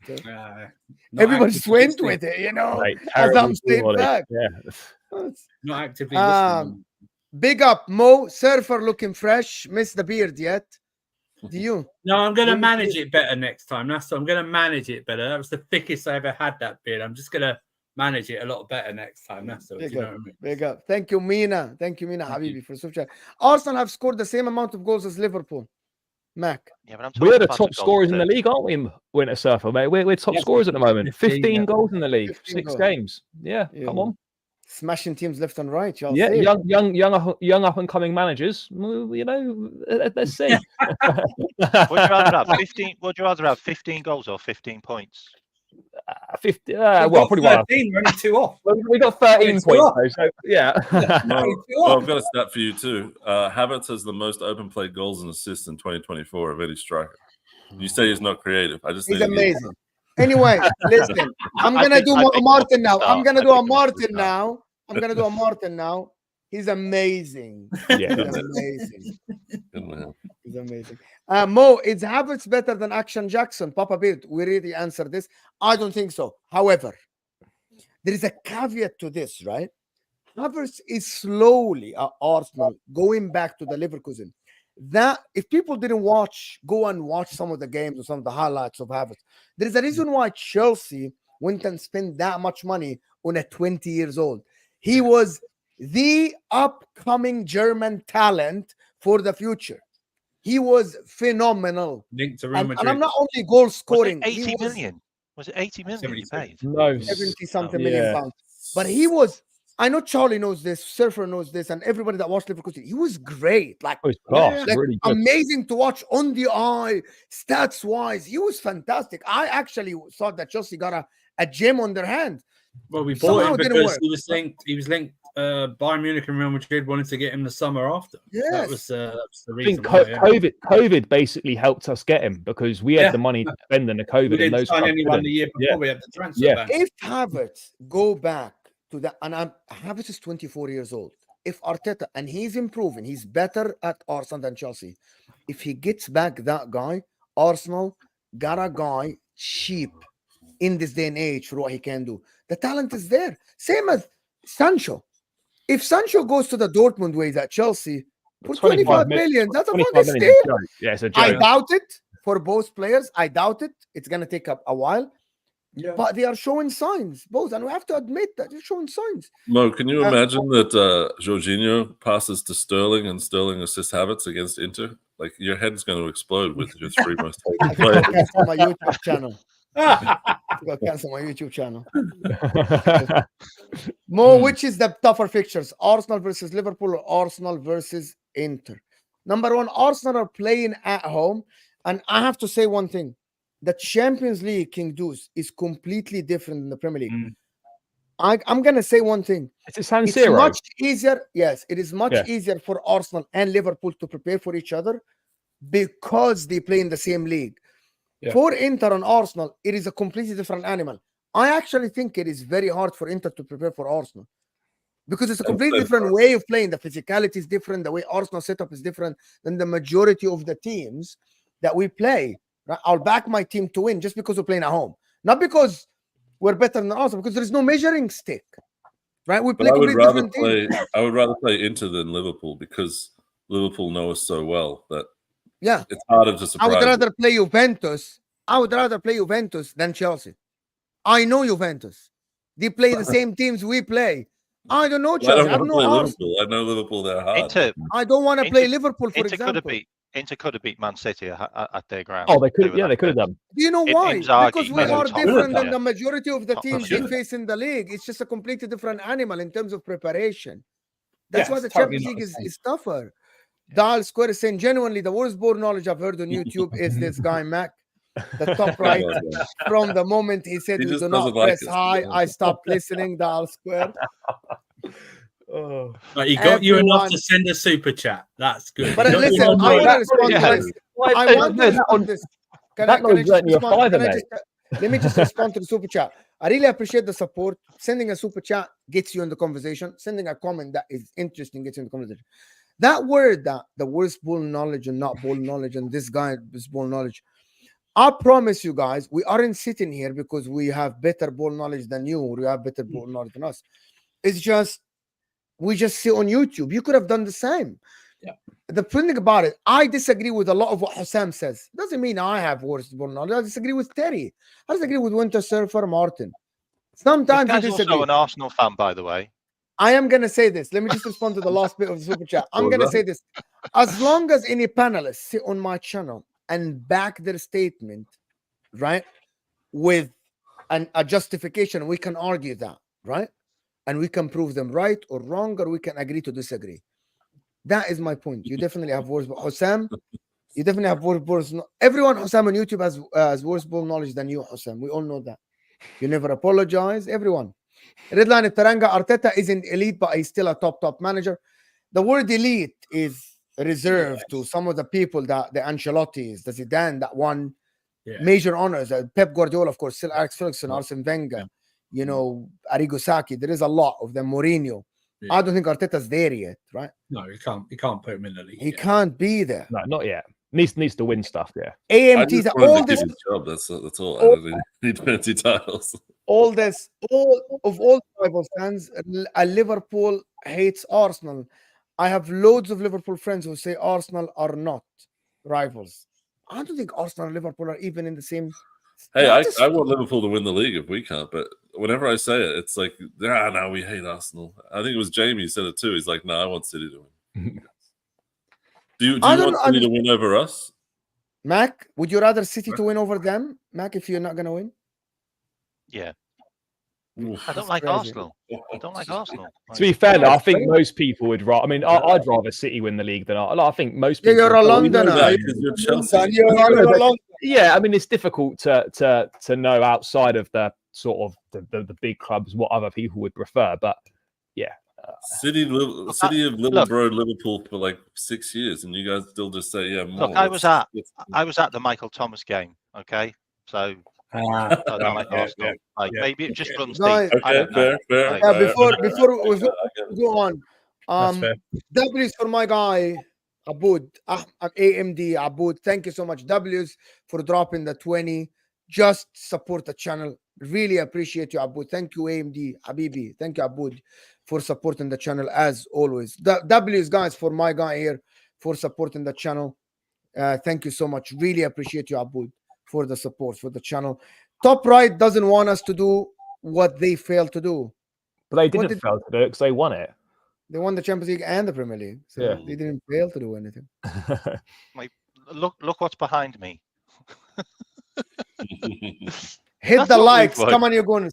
everybody just went with it, you know. Right, as I'm staying back. Not actively listening. Big up, Mo. Surfer looking fresh. Missed the beard yet? Do you? No, I'm going to manage it better next time. I'm going to manage it better. That was the thickest I ever had, that beard. I'm just going to manage it a lot better next time. That's all. Big up. Big up. Thank you, Mina. Thank you, Mina Habibi, for super chat. Arsenal have scored the same amount of goals as Liverpool. Mac. Yeah, but we're the top scorers in the league, aren't we, Winter Surfer, mate? We're top scorers at the moment. 15 goals in the league, 6 games. Yeah, come on. Smashing teams left and right. Young up and coming managers. You know, let's see. Would you rather have 15 goals or 15 points? 50. Well, pretty well. 13, we're only 2 off. We got 13 points, though, so yeah. Well, I've got a stat for you too. Havertz has the most open play goals and assists in 2024 of any striker. You say he's not creative. He's amazing. Anyway, listen, I'm gonna do Martin now. I'm gonna do a Martin now. He's amazing. Yeah, he's amazing. He's amazing. Mo, is Havertz better than Action Jackson? Papa Beard, we really answered this. I don't think so. However, there is a caveat to this, right? Havertz is slowly at Arsenal going back to the Leverkusen. That if people didn't go and watch some of the games or some of the highlights of Havertz, there is a reason why Chelsea went and spent that much money on a 20 years old. He was the upcoming German talent for the future. He was phenomenal. Linked to Real Madrid. And I'm not only goal scoring. Was it 80 million? Was it 80 million he paid? No. 70-something million pounds. But he was, I know Charlie knows this, Surfer knows this, and everybody that watched Leverkusen, he was great. Like, really good. Amazing to watch on the eye, stats-wise. He was fantastic. I actually thought that Chelsea got a gem on their hand. Well, we bought him because he was linked. Bayern Munich and Real Madrid wanted to get him the summer after. Yes. That was the reason. I think COVID basically helped us get him because we had the money to spend in the COVID. We didn't sign anyone the year before we had the transfer ban. If Havertz go back to that, and Havertz is 24 years old. If Arteta, and he's improving, he's better at Arsenal than Chelsea. If he gets back that guy, Arsenal got a guy cheap in this day and age for what he can do. The talent is there. Same as Sancho. If Sancho goes to the Dortmund ways at Chelsea for 25 million, that's a fucking steal. Yeah, it's a joke. I doubt it for both players. I doubt it. It's going to take a while. Yeah. But they are showing signs, both. And we have to admit that they're showing signs. Mo, can you imagine that Jorginho passes to Sterling and Sterling assists Havertz against Inter? Like, your head's going to explode with your 3 most taken players. Cancel my YouTube channel. Cancel my YouTube channel. Mo, which is the tougher fixtures? Arsenal versus Liverpool or Arsenal versus Inter? Number one, Arsenal are playing at home. And I have to say one thing. The Champions League, King Deuce, is completely different than the Premier League. I'm going to say one thing. It's much easier. Yes, it is much easier for Arsenal and Liverpool to prepare for each other because they play in the same league. Yeah. For Inter and Arsenal, it is a completely different animal. I actually think it is very hard for Inter to prepare for Arsenal because it's a completely different way of playing. The physicality is different. The way Arsenal setup is different than the majority of the teams that we play. Right? I'll back my team to win just because we're playing at home, not because we're better than Arsenal, because there's no measuring stick. Right? We play completely different teams. I would rather play Inter than Liverpool because Liverpool know us so well that it's harder to surprise. I would rather play Juventus. I would rather play Juventus than Chelsea. I know Juventus. They play the same teams we play. I don't know Chelsea. I don't know Arsenal. I know Liverpool. They're hard. I don't want to play Liverpool, for example. Inter could have beat Man City at their ground. Oh, they could. Yeah, they could have done. Do you know why? Because we are different than the majority of the teams we face in the league. It's just a completely different animal in terms of preparation. That's why the Champions League is tougher. Dial Square is saying, genuinely, the worst ball knowledge I've heard on YouTube is this guy, Mac. The top right. From the moment he said, we do not press high, I stopped listening, Dial Square. But he got you enough to send a super chat. That's good. But listen, I want to respond to this. I want to respond to this. Let me just respond to the super chat. I really appreciate the support. Sending a super chat gets you in the conversation. Sending a comment that is interesting gets you in the conversation. That word, that the worst ball knowledge and not ball knowledge, and this guy is ball knowledge. I promise you guys, we aren't sitting here because we have better ball knowledge than you, or you have better ball knowledge than us. It's just, we just see on YouTube. You could have done the same. Yeah. The thing about it, I disagree with a lot of what HUSAM says. Doesn't mean I have worse ball knowledge. I disagree with Terry. I disagree with Winter Surfer Martin. Sometimes you disagree. Also an Arsenal fan, by the way. I am going to say this. Let me just respond to the last bit of the super chat. I'm going to say this. As long as any panelists sit on my channel and back their statement, right, with a justification, we can argue that, right? And we can prove them right or wrong, or we can agree to disagree. That is my point. You definitely have worse. HUSAM, you definitely have worse. Everyone, HUSAM on YouTube has worse ball knowledge than you, HUSAM. We all know that. You never apologize. Everyone. Redline Taranga, Arteta isn't elite, but he's still a top manager. The word elite is reserved to some of the people that the Ancelottis, the Zidane that won major honors. Pep Guardiola, of course, still Alex Ferguson, Arsene Wenger, you know, Arrigo Sacchi. There is a lot of them. Mourinho. Yeah. I don't think Arteta's there yet, right? No, he can't put him in the league. He can't be there. No, not yet. Needs to win stuff. Yeah. AMT's all this. Job. That's all. I don't need fancy titles. All rival fans, Liverpool hates Arsenal. I have loads of Liverpool friends who say Arsenal are not rivals. I don't think Arsenal and Liverpool are even in the same. Hey, I want Liverpool to win the league if we can't. But whenever I say it, it's like, no, we hate Arsenal. I think it was Jamie who said it too. He's like, no, I want City to win. Do you want City to win over us? Mac, would you rather City to win over them, Mac, if you're not going to win? Yeah. I don't like Arsenal. I don't like Arsenal. To be fair, I think most people would rather. I mean, I'd rather City win the league than I think most people. You're a Londoner. You're Chelsea. Yeah, I mean, it's difficult to know outside of the sort of the big clubs what other people would prefer. But yeah, City have Liverpool Liverpool for like 6 years, and you guys still just say, yeah. More. Look, I was at the Michael Thomas game. Okay, so. I don't like Arsenal. Maybe it just runs deep. Fair. Before we go on, W's for my guy Aboud, AMD Aboud. Thank you so much, W's, for dropping the 20. Just support the channel. Really appreciate you, Aboud. Thank you, AMD Habibi. Thank you, Aboud, for supporting the channel as always. W's, guys, for my guy here, for supporting the channel. Thank you so much. Really appreciate you, Aboud, for the support for the channel. Top right doesn't want us to do what they failed to do. But they didn't fail to do it because they won it. They won the Champions League and the Premier League. So they didn't fail to do anything. Look what's behind me. Hit the likes. Come on, you're going.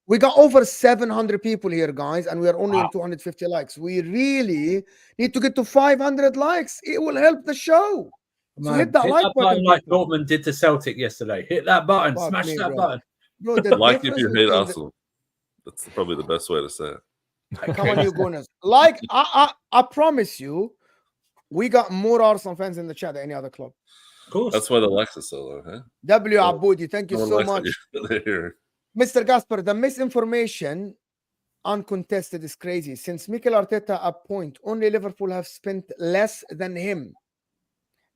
We got over 700 people here, guys, and we are only on 250 likes. We really need to get to 500 likes. It will help the show. So hit that like button like Dortmund did to Celtic yesterday. Hit that button. Smash that button. Bro, like if you hate Arsenal. That's probably the best way to say it. Come on, you gunners. Like, I promise you, we got more Arsenal fans in the chat than any other club. Of course. That's why the likes are so low, huh? W. Aboudi, thank you so much. Mr. Gasper, the misinformation, uncontested is crazy. Since Mikel Arteta appoint, only Liverpool have spent less than him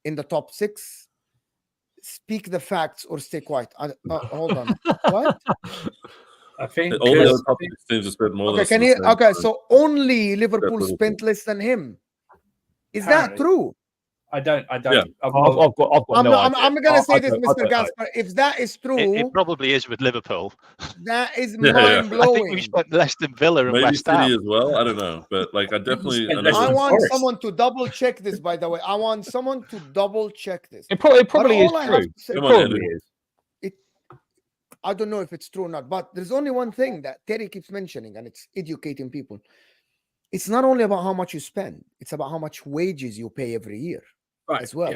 in the top 6. Speak the facts or stay quiet. Hold on. What? I think all the other top 6 teams have spent more. Okay, can you? Okay, so only Liverpool spent less than him. Is that true? I don't. Yeah. I've got no idea. I'm gonna say this, Mr. Gaspar. If that is true, it probably is with Liverpool. That is Yeah. mind blowing. I think we spent less than Villa and Maybe West City Ham. as well. I don't know, but like I definitely. I want someone to double check this. By the way, I want someone to double check this. It probably is true. It probably is. I don't know if it's true or not, but there's only one thing that Terry keeps mentioning, and it's educating people. It's not only about how much you spend; it's about how much wages you pay every year, as well.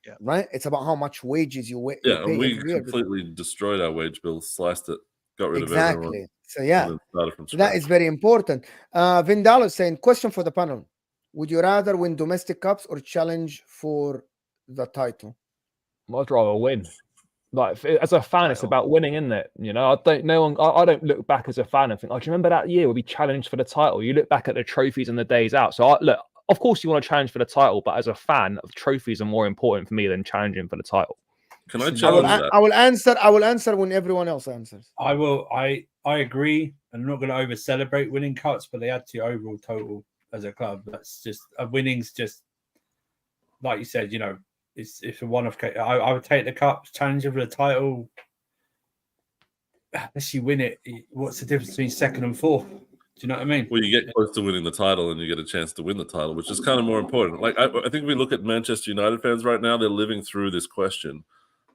Yeah. Right? It's about how much wages you pay and we every year. completely destroyed our wage bill, sliced it, got rid of everyone. So that is very important. Vindal is saying, question for the panel: would you rather win domestic cups or challenge for the title? I'd rather win. Like as a fan, it's about winning, isn't it? You know, I don't look back as a fan and think, oh, do you remember that year where we challenged for the title? You look back at the trophies and the days out. So look, of course you want to challenge for the title, but as a fan, trophies are more important for me than challenging for the title. Can I challenge that? I will answer when everyone else answers. I will. I agree. I'm not going to over celebrate winning cups, but they add to your overall total as a club. That's just winning's just like you said. You know. It's a one-off case. I would take the cups, challenge for the title. Unless you win it, what's the difference between second and fourth? Do you know what I mean? Well, you get close to winning the title and you get a chance to win the title, which is kind of more important. Like I think we look at Manchester United fans right now, they're living through this question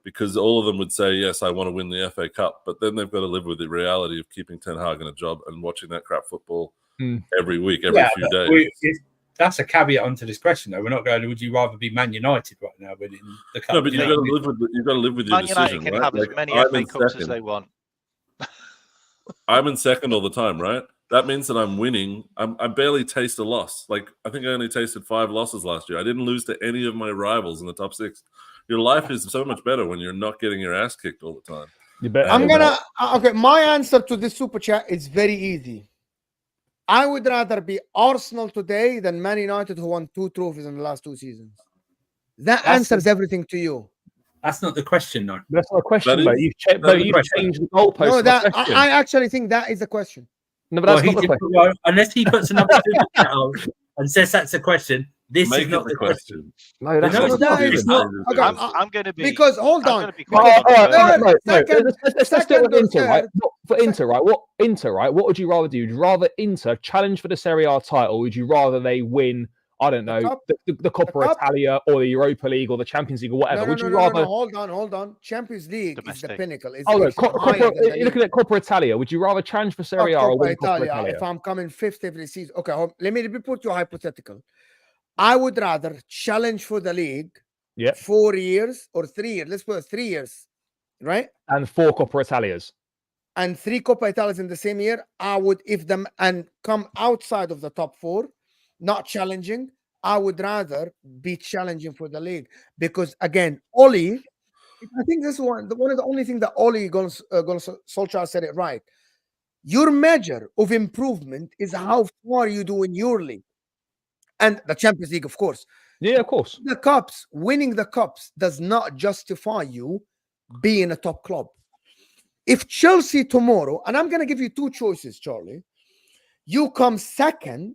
because all of them would say, yes, I want to win the FA Cup, but then they've got to live with the reality of keeping Ten Hag in a job and watching that crap football every week, every few days. That's a caveat onto this question, though. We're not going. Would you rather be Man United right now winning the cup? No, but you've got to live with your decision. Man United can have as many FA Cups as they want. I'm in second all the time, right? That means that I'm winning. I barely taste a loss. Like I think I only tasted 5 losses last year. I didn't lose to any of my rivals in the top 6. Your life is so much better when you're not getting your ass kicked all the time. Okay. My answer to this super chat is very easy. I would rather be Arsenal today than Man United, who won 2 trophies in the last 2 seasons. That answers everything to you. That's not the question, though. That's not a question, though. You've changed the goalpost. No, I actually think that is a question. No, but that's not the question. Unless he puts another super chat out and says that's a question, this is not the question. No, that's not the question. I'm going to be... Because, hold on. Let's do it with Inter, right? For Inter, right? What would you rather do? Would you rather Inter challenge for the Serie A title, or would you rather they win, I don't know, the Coppa Italia or the Europa League or the Champions League or whatever? Would you rather... Hold on. Champions League is the pinnacle. You're looking at Coppa Italia. Would you rather challenge for Serie A or win Coppa Italia? If I'm coming 5th every season. Okay, let me put you a hypothetical. I would rather challenge for the league 4 years or 3 years. Let's put 3 years, right? And 4 Coppa Italias. And 3 Coppa Italias in the same year. I would, if them and come outside of the top 4, not challenging. I would rather be challenging for the league because again, Oli. I think this is one of the only things that Oli Solskjaer said it right. Your measure of improvement is how far you do in your league. And the Champions League, of course. Yeah, of course. The cups, winning the cups does not justify you being a top club. If Chelsea tomorrow, and I'm going to give you 2 choices, Charlie. You come 2nd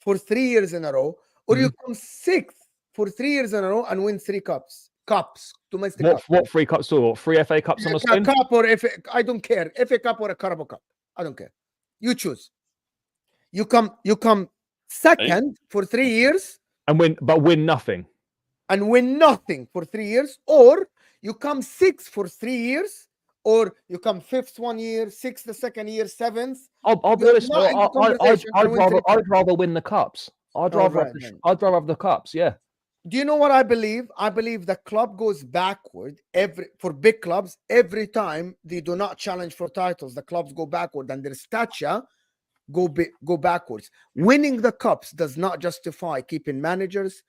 for 3 years in a row, or you come 6th for 3 years in a row and win 3 cups. Domestic cups. What 3 cups or what? 3 FA Cups on the spin? Cup or I don't care. FA Cup or a Carabao Cup. I don't care. You choose. You come 2nd for 3 years and win nothing. And win nothing for 3 years, or you come 6th for 3 years, or you come 5th 1 year, 6th the second year, 7th. I'll be honest. I'd rather win the cups. I'd rather have the cups. Yeah. Do you know what I believe? I believe the club goes backward for big clubs every time they do not challenge for titles. The clubs go backward, and their stature go backwards. Winning the cups does not justify keeping managers.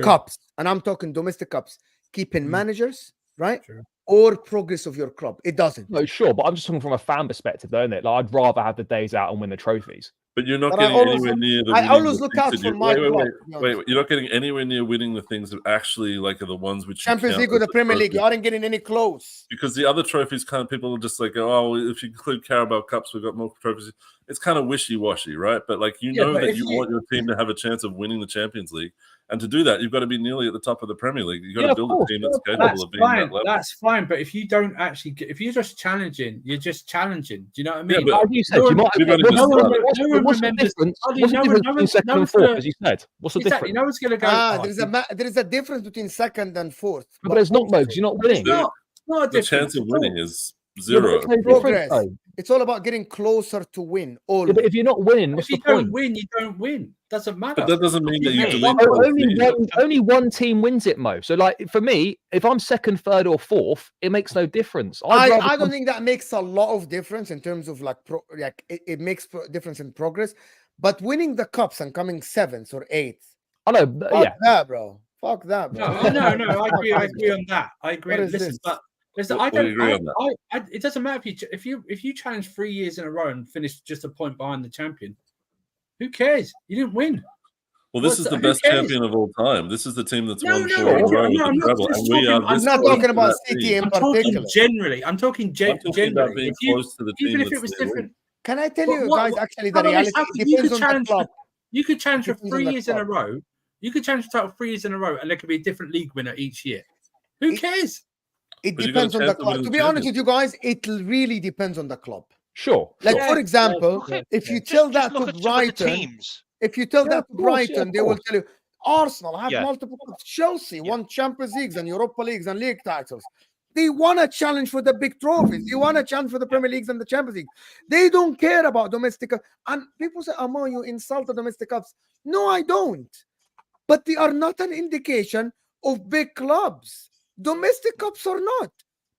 Cups, and I'm talking domestic cups. Keeping managers, right? or progress of your club. It doesn't. No, sure, but I'm just talking from a fan perspective, though, isn't it? Like, I'd rather have the days out and win the trophies. But you're not getting anywhere near the. I always look out for my club. Wait, you're not getting anywhere near winning the things that actually like are the ones which Champions League or the Premier League. You aren't getting any close. Because the other trophies, kind of people are just like, oh, if you include Carabao Cups, we've got more trophies. It's kind of wishy-washy, right? But like you know that you want your team to have a chance of winning the Champions League. And to do that, you've got to be nearly at the top of the Premier League. You've got to build a team that's capable of being that level. That's fine, but if you don't actually, if you're just challenging, you're just challenging. Do you know what I mean? Yeah, but you said, what's the difference between second and fourth, as you said? What's the difference? No one's going to go. There is a difference between second and fourth. But there's not, because you're not winning. Not a the chance of winning is zero. Progress. It's all about getting closer to win. Yeah, but if you're not winning, what's the point? Don't win, you don't win. Doesn't matter. But that doesn't mean that you delete. Only one team wins it, Mo. So, like for me, if I'm second, third, or fourth, it makes no difference. I don't think that makes a lot of difference in terms of it makes difference in progress. But winning the cups and coming 7th or 8th, I know. Fuck that, bro. Fuck that, bro. No. I agree on that. I agree. Listen, but. Listen, it doesn't matter if you challenge 3 years in a row and finish just a point behind the champion. Who cares? You didn't win. Well, this is the best champion of all time. This is the team that's won 4 in a row with the treble. I'm not talking about City in particular. I'm talking generally. About being close to the team. Even if it was different. Can I tell you guys? Actually, the reality depends on the club. You could challenge for 3 years in a row. You could challenge for 3 years in a row, and there could be a different league winner each year. Who cares? It depends on the club. To be honest with you guys, it really depends on the club. Sure. Like for example, if you tell that to Brighton, they will tell you Arsenal have multiple clubs. Chelsea won Champions Leagues and Europa Leagues and league titles. They want to challenge for the big trophies. They want to challenge for the Premier Leagues and the Champions League. They don't care about domestic. And people say, Amo, you insult the domestic cups. No, I don't. But they are not an indication of big clubs. Domestic cups or not,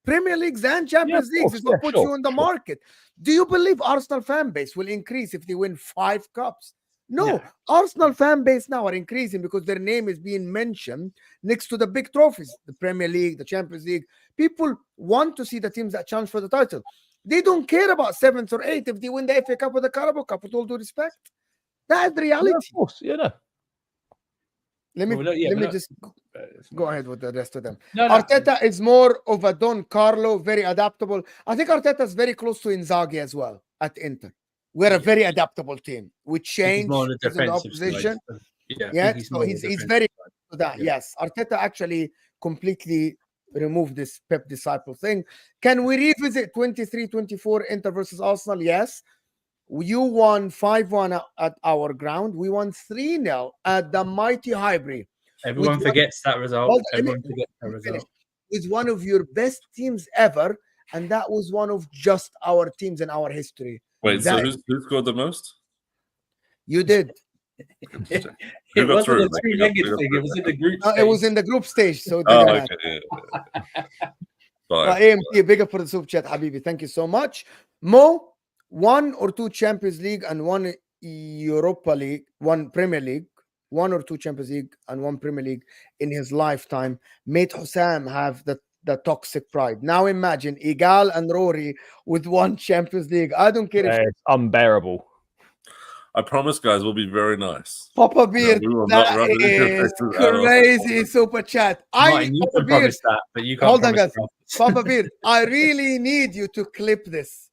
Premier Leagues and Champions Leagues is what puts you in the market. Do you believe Arsenal fan base will increase if they win 5 cups? No, Arsenal fan base now are increasing because their name is being mentioned next to the big trophies, the Premier League, the Champions League. People want to see the teams that challenge for the title. They don't care about 7th or 8th if they win the FA Cup or the Carabao Cup, with all due respect. That is the reality. Of course, no. Let me just go ahead with the rest of them. Arteta is more of a Don Carlo, very adaptable. I think Arteta is very close to Inzaghi as well at Inter. We're a very adaptable team. We change in the opposition. So he's very close to that. Yes, Arteta actually completely removed this Pep disciple thing. Can we revisit 23-24 Inter versus Arsenal? Yes. You won 5-1 at our ground. We won 3-0 at the mighty Highbury. Everyone forgets that result. It's one of your best teams ever, and that was one of just our teams in our history. Wait, so who scored the most? You did. It wasn't a three-legged thing. It was in the group stage. It was in the group stage. So AMT, bigger for the super chat, Habibi. Thank you so much. Mo, 1 or 2 Champions League and 1 Europa League, 1 Premier League, 1 or 2 Champions League and 1 Premier League in his lifetime made HUSAM have the toxic pride. Now imagine Igal and Rory with 1 Champions League. I don't care if it's unbearable. I promise, guys, we'll be very nice. Papa Beard, that is crazy super chat. You can promise that, but you can't. Hold on, guys. Papa Beard, I really need you to clip this.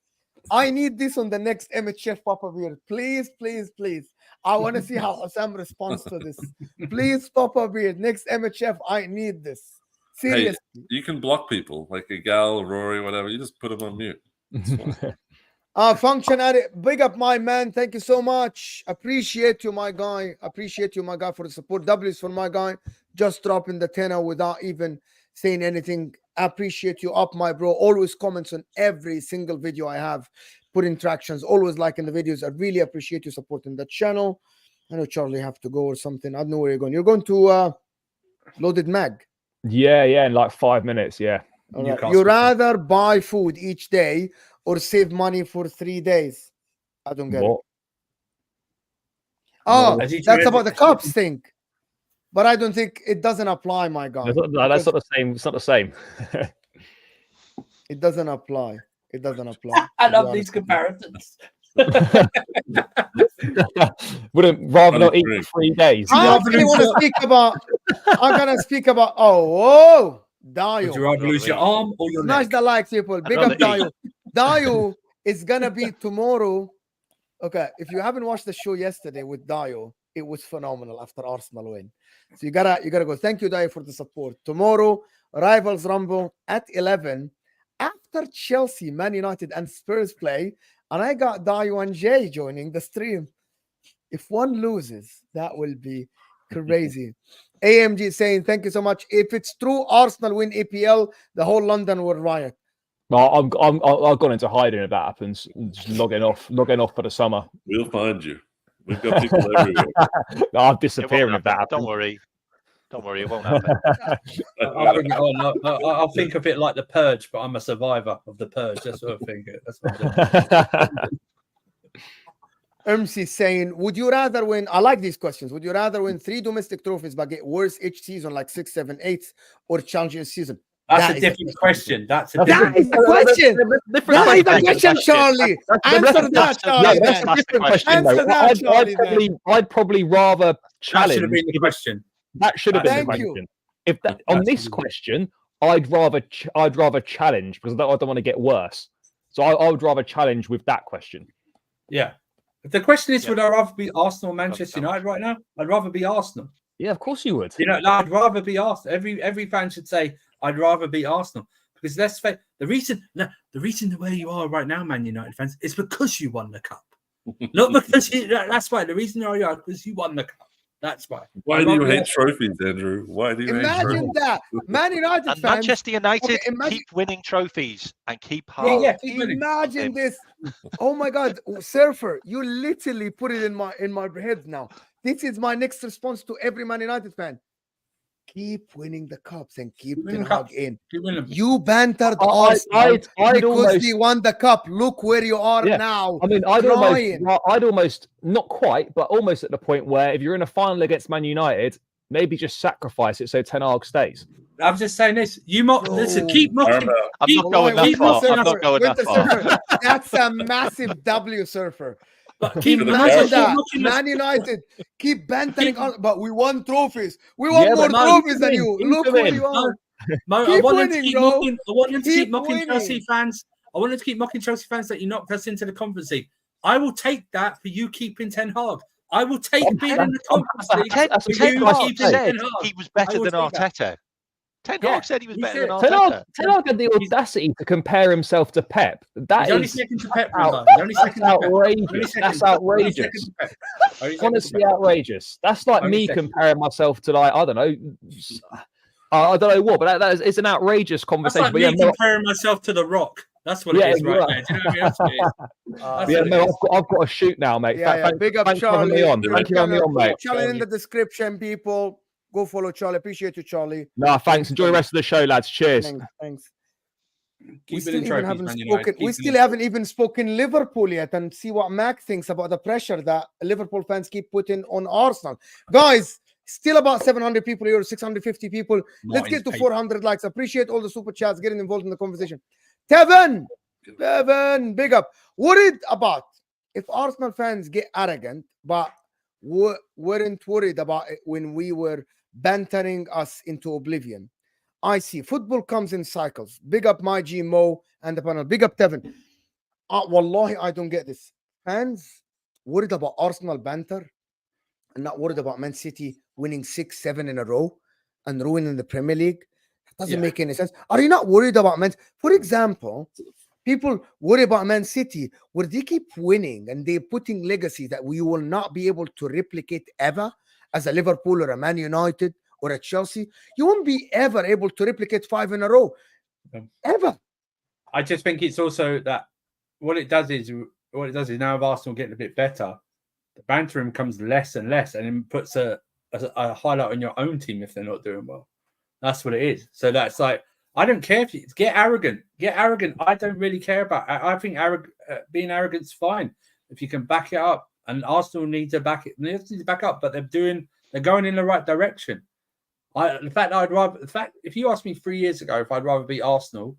I need this on the next MHF Papa Beard. Please, please, please. I want to see how HUSAM responds to this. Please, Papa Beard, next MHF, I need this. Seriously. Hey, you can block people like a gal, Rory, whatever. You just put them on mute. Functionary, big up my man. Thank you so much. Appreciate you, my guy. Appreciate you, my guy, for the support. W's for my guy. Just dropping the tenner without even saying anything. Appreciate you up, my bro. Always comments on every single video I have. Put interactions. Always liking the videos. I really appreciate you supporting the channel. I know Charlie have to go or something. I don't know where you're going. You're going to Loaded Mag. Yeah, in like 5 minutes. Yeah. Right. You rather buy food each day or save money for 3 days? I don't get it. Oh, that's about the cups thing. But I don't think it doesn't apply, my God. That's not the same. It's not the same. It doesn't apply. It doesn't apply. I love these comparisons. Wouldn't rather not eat for 3 days. I actually want to speak about. I'm gonna speak about. Oh, Dio. Would you rather lose your arm or your Smash neck? the like, people. Big up Dio. Dio is gonna be tomorrow. Okay, if you haven't watched the show yesterday with Dio, it was phenomenal after Arsenal win. So you gotta go. Thank you, Dio, for the support. Tomorrow, Rivals Rumble at 11 after Chelsea, Man United, and Spurs play. And I got Dio and Jay joining the stream. If one loses, that will be crazy. AMG saying, thank you so much. If it's true, Arsenal win EPL, the whole London will riot. Well, I've gone into hiding if that happens. Just logging off for the summer. We'll find you. We've got people everywhere. I'll disappear if that happens. Don't worry, it won't happen. I'll bring it on. I'll think of it like the Purge, but I'm a survivor of the Purge. That's what I think. That's what I'm doing. MC saying, would you rather win? I like these questions. Would you rather win 3 domestic trophies but get worse each season, like 6, 7, 8, or Champions season? That's a different question. That's a that different is the question. That is the question, Charlie. Answer that, Charlie. That's a different question. Answer that, Charlie. I'd probably rather challenge. That should have been the question. That should have been the question. If that, on this question, I'd rather challenge because I don't want to get worse. So I would rather challenge with that question. Yeah. If the question is, would I rather be Arsenal or Manchester United right now? I'd rather be Arsenal. Yeah, of course you would. You know, I'd rather be Arsenal. Every fan should say, I'd rather be Arsenal. Because let's face the reason the way you are right now, Man United fans, is because you won the cup. Not because that's why. The reason you are because you won the cup. That's why. Why do you hate trophies, Andrew? Why do you hate trophies? Imagine that. Man United and fans. Manchester United keep winning trophies and keep hard. Yeah, imagine this. Oh my God, Surfer, you literally put it in my head now. This is my next response to every Man United fan. Keep winning the cups and keep Ten Hag in. You bantered Arsenal because he won the cup. Look where you are now. I mean, I'd almost, not quite, but almost at the point where if you're in a final against Man United, maybe just sacrifice it so Ten Hag stays. I'm just saying this. Listen, keep mocking. I'm not going that far. That's a massive W, Surfer. But keep imagine that. Man United keep bantering on, but we won trophies. We won more trophies than you. Look where you are. I want them to keep mocking Chelsea fans. I want them to keep mocking Chelsea fans that you knocked us into the Conference League. I will take that for you keeping Ten Hag. I will take being in the Conference League for you keeping Ten Hag. He was better than Arteta. Ten Hag said he was better than Arteta. Ten Hag had the audacity to compare himself to Pep. That is only second to Pep. That's outrageous. That's outrageous. Honestly, outrageous. That's like me comparing myself to, like, I don't know. I don't know what, but that is an outrageous conversation. That's like me comparing myself to The Rock. That's what it is right now. Do you know what I mean? I've got to shoot now, mate. Big up, Thanks Charlie. for having me on. Thank you for having me on, mate. Charlie in the description, people. Go follow Charlie. Appreciate you, Charlie. No, thanks. Enjoy the rest of the show, lads. Cheers. Thanks. We still haven't even spoken Liverpool yet, and see what Mac thinks about the pressure that Liverpool fans keep putting on Arsenal. Guys, still about 700 people here, 650 people. Let's get to 400 likes. Appreciate all the super chats, getting involved in the conversation. Tevin, big up. Worried about if Arsenal fans get arrogant, but weren't worried about it when we were bantering us into oblivion. I see. Football comes in cycles. Big up my G Mo and the panel. Big up Tevin. Wallahi, I don't get this. Fans worried about Arsenal banter and not worried about Man City winning 6, 7 in a row and ruining the Premier League. That doesn't make any sense. Are you not worried about Man? For example, people worry about Man City where they keep winning and they're putting legacy that we will not be able to replicate ever as a Liverpool or a Man United or a Chelsea. You won't be ever able to replicate 5 in a row. Ever. I just think it's also that what it does is now with Arsenal getting a bit better, the bantering becomes less and less, and it puts a highlight on your own team if they're not doing well. That's what it is. So that's like, I don't care if you get arrogant. I don't really care about. I think being arrogant's fine if you can back it up. And Arsenal need to back it. They need to back up, but they're going in the right direction. If you asked me 3 years ago if I'd rather beat Arsenal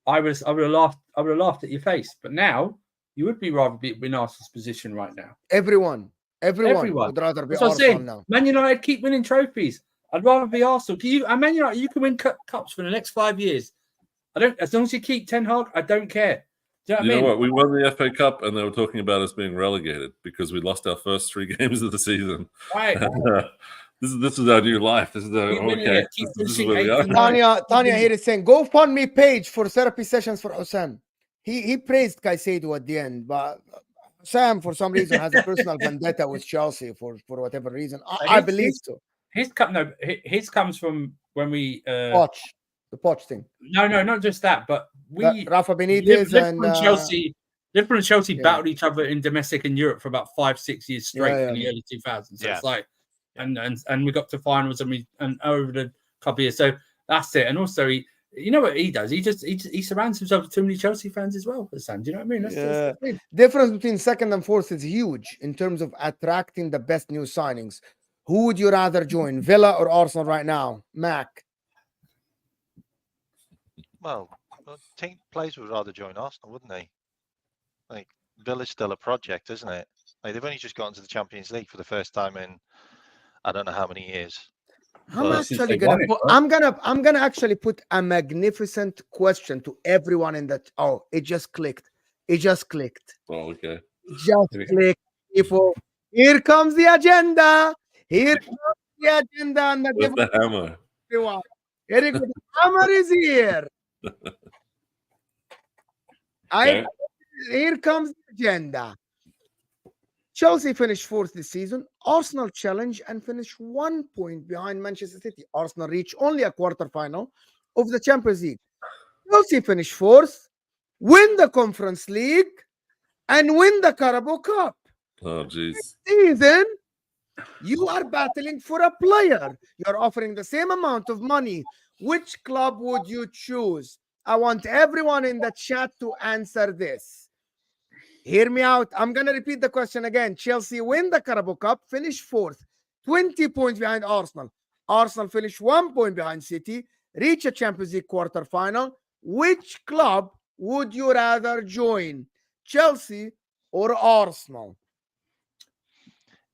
I would have laughed. I would have laughed at your face. But now you would be rather be in Arsenal's position right now. Everyone would rather be Arsenal now. Man United keep winning trophies. I'd rather be Arsenal. Man United, you can win cups for the next 5 years. As long as you keep Ten Hag, I don't care. Do you know what I mean? What? We won the FA Cup, and they were talking about us being relegated because we lost our first 3 games of the season. Right. This is our new life. This is our okay. This is where we are. Tanya here is saying, GoFundMe page for therapy sessions for HUSAM. He praised Caicedo at the end, but Sam, for some reason, has a personal vendetta with Chelsea for whatever reason. I believe so. His comes from when we the Poch thing. No, not just that, but we Rafa Benitez Liverpool and Chelsea battled each other in domestic in Europe for about 5-6 years straight in the early 2000s. So it's like, and we got to finals and over the couple of years. So that's it. And also, you know what he does? He surrounds himself with too many Chelsea fans as well. Sam, do you know what I mean? That's the difference between second and fourth is huge in terms of attracting the best new signings. Who would you rather join, Villa or Arsenal right now, Mac? Well, team players would rather join Arsenal, wouldn't they? Like, Villa's still a project, isn't it? Like, they've only just gotten to the Champions League for the first time in I don't know how many years. I'm gonna actually put a magnificent question to everyone in that. Oh, it just clicked. Oh, okay. Clicked. People, here comes the agenda. Here comes the agenda. And the hammer. Here the hammer is here. Here comes the agenda. Chelsea finished 4th this season. Arsenal challenged and finished 1 point behind Manchester City. Arsenal reached only a quarterfinal of the Champions League. Chelsea finished 4th, win the Conference League, and win the Carabao Cup. Oh, jeez. This season, you are battling for a player. You're offering the same amount of money. Which club would you choose? I want everyone in the chat to answer this. Hear me out. I'm going to repeat the question again. Chelsea win the Carabao Cup, finish 4th, 20 points behind Arsenal. Arsenal finished 1 point behind City, reach a Champions League quarterfinal. Which club would you rather join, Chelsea or Arsenal?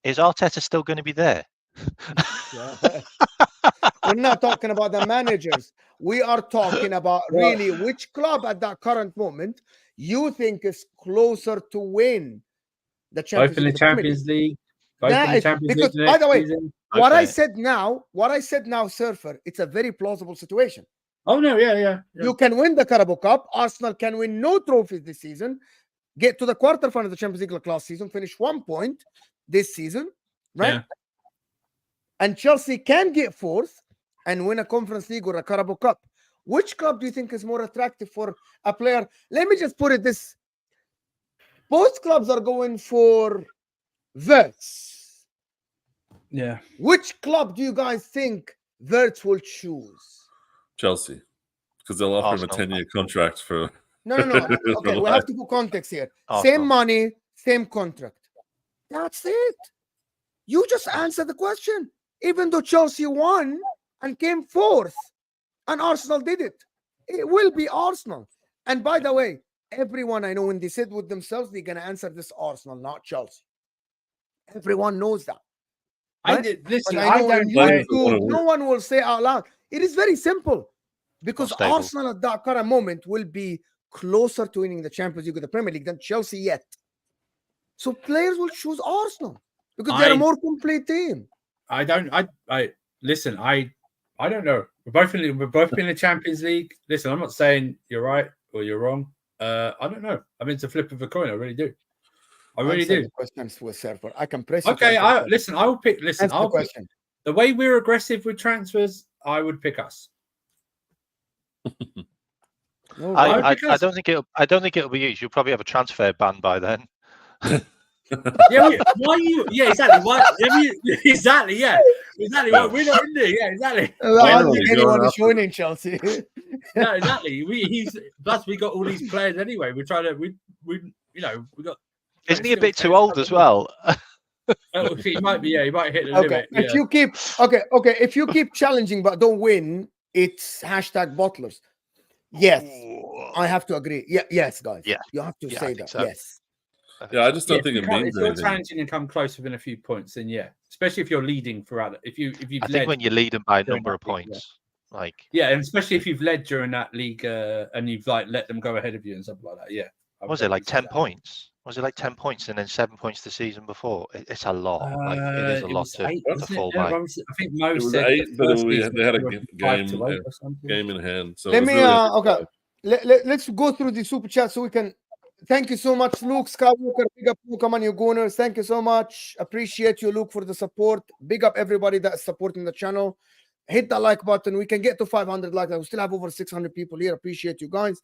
Is Arteta still going to be there? We're not talking about the managers. We are talking about really which club at that current moment you think is closer to win the Champions League. Both in the Champions League. Because, by the way, what I said now, Surfer, it's a very plausible situation. Oh, no, yeah. You can win the Carabao Cup. Arsenal can win no trophies this season, get to the quarterfinal of the Champions League last season, finish 1 point this season, right? Yeah. And Chelsea can get 4th and win a Conference League or a Carabao Cup. Which club do you think is more attractive for a player? Let me just put it this. Both clubs are going for Havertz. Yeah. Which club do you guys think Havertz will choose? Chelsea. Because they'll offer him a 10-year contract for... No. Okay, we have to put context here. Same money, same contract. That's it. You just answered the question. Even though Chelsea won and came 4th, and Arsenal did it. It will be Arsenal. And by the way, everyone I know, when they sit with themselves, they're going to answer this Arsenal, not Chelsea. Everyone knows that. Right? No one will say out loud. It is very simple. Because Arsenal at that current moment will be closer to winning the Champions League or the Premier League than Chelsea yet. So players will choose Arsenal because they're a more complete team. I don't know. We're both in the Champions League. Listen, I'm not saying you're right or you're wrong. I don't know. I mean, it's a flip of a coin. I really do. I really do. Questions to a server. I can press. Okay, I will pick. Listen, I'll pick. The way we're aggressive with transfers, I would pick us. I don't think it'll be used. You'll probably have a transfer ban by then. Yeah, why you? Yeah, exactly. Why? Exactly. Yeah, exactly. Well, we're not in there. Yeah, exactly. I don't think anyone is joining Chelsea. No, exactly. Plus we got all these players anyway. We're trying to. We got. Isn't he a bit too old as well? He might be. Yeah, he might hit the limit. If you keep if you keep challenging but don't win, it's #bottlers. Yes, I have to agree. Yeah, yes, guys. Yeah. You have to Yeah, I say think that. so. Yes. Yeah, I just don't think it means if you're anything. challenging and come close within a few points, then yeah, especially if you're leading throughout. If you've I led think when you're leading by a number of league, points, like and especially if you've led during that league and you've like let them go ahead of you and stuff like that. Yeah. was it like 10 points? Was it like 10 points and then 7 points the season before? It's a lot. Like it is a lot to fall by. I think Mo It was said 8, but they had a 5 to 8 or something. game in hand. So Let me really okay. Let's go through the super chat so we can. Thank you so much, Luke Skywalker. Big up, come on, you Gooners. Thank you so much. Appreciate you, Luke, for the support. Big up everybody that's supporting the channel. Hit that like button. We can get to 500 likes. We still have over 600 people here. Appreciate you guys.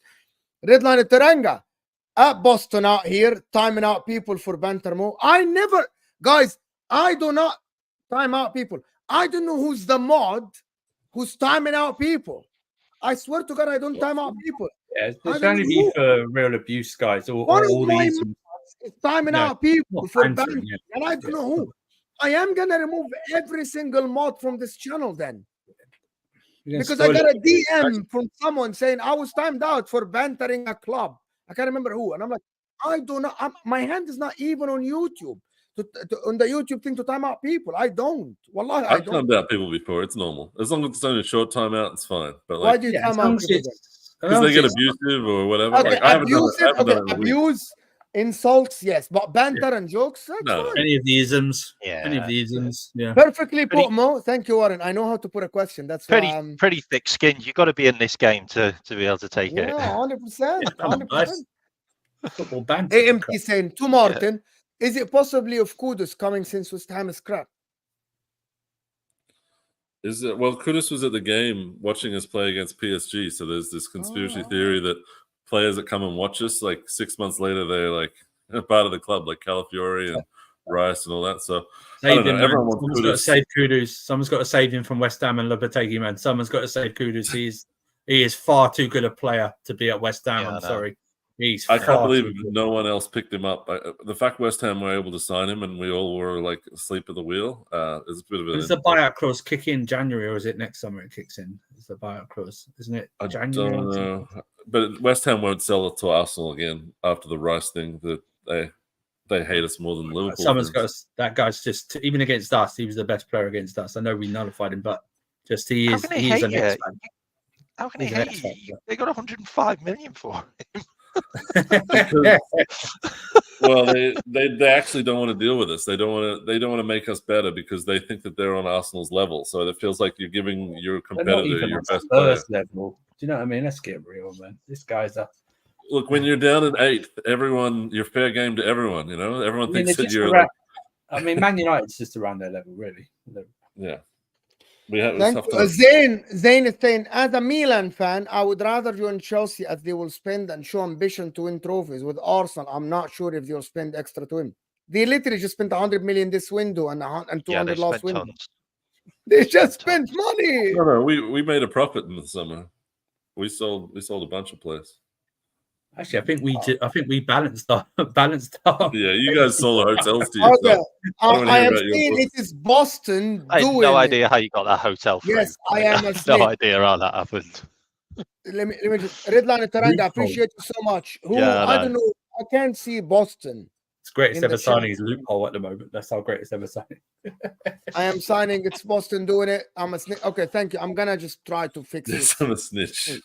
Redline Teranga at Boston out here, timing out people for Bantermo. Guys, I do not time out people. I don't know who's the mod who's timing out people. I swear to God, I don't time out people. Yeah, it's only be for real abuse, guys. All these timing out people for banter, and I don't know who. I am gonna remove every single mod from this channel then, because I got a DM from someone saying I was timed out for bantering a club. I can't remember who, and I'm like, I do not. my hand is not even on YouTube. On the YouTube thing to time out people. I don't. Wallahi, I've timed out people before. It's normal. As long as it's only a short timeout, it's fine. But like, why do you time out people? Because they get abusive or whatever. Okay, like, I haven't abusive. done it Abuse, insults, yes, but banter and jokes. No. Any of the isms. Yeah. Any of the isms. Yeah. Perfectly put, Mo. Thank you, Warren. I know how to put a question. That's pretty thick-skinned. You've got to be in this game to be able to take it. Yeah, 100%. 100%. Football banter. AMP saying to Martin, is it possibly of Kudus coming since West Ham is crap? Is it? Well, Kudus was at the game watching us play against PSG. So there's this conspiracy theory that players that come and watch us, like 6 months later, they're like part of the club, like Calafiori and Rice and all that. So I don't know. Everyone wants Kudus. Save Kudus. Someone's got to save him from West Ham and Lopetegui, man. Someone's got to save Kudus. He is far too good a player to be at West Ham. I'm sorry. I can't believe no one else picked him up. The fact West Ham were able to sign him and we all were like asleep at the wheel is a bit of a... Does the buyout clause kick in January or is it next summer it kicks in? It's the buyout clause, isn't it? January? I don't know. But West Ham won't sell it to Arsenal again after the Rice thing. That they hate us more than Liverpool. Someone's got us, that guy's just, even against us, he was the best player against us. I know we nullified him, but just he is an X-Man. How can he hate you? They got 105 million for him. Well, they actually don't want to deal with us. They don't want to make us better because they think that they're on Arsenal's level. So it feels like you're giving your competitor your best player. Level. Do you know what I mean? Let's get real, man. This guy's a look. When you're down in 8th, you're fair game to everyone. You know, everyone thinks that you're. I mean, Man United's just around their level, really. Yeah. Zayn is saying, as a Milan fan, I would rather join Chelsea as they will spend and show ambition to win trophies. With Arsenal, I'm not sure if they'll spend extra to win. They literally just spent 100 million this window and 200 last window. Tons. They just spent money. No, we made a profit in the summer. We sold a bunch of players. Actually, I think we balanced up. Yeah, you guys sold the hotels to yourself. Okay. I am saying it is Boston. I have no idea how you got that hotel free. Yes, I am. No idea how that happened. Let me just Redline Taranga. Appreciate you so much. I don't know. I can't see Boston. It's greatest ever signing is loophole at the moment. That's our greatest ever signing. I am signing. It's Boston doing it. I'm a snitch. Okay, thank you. I'm gonna just try to fix it. I'm a snitch.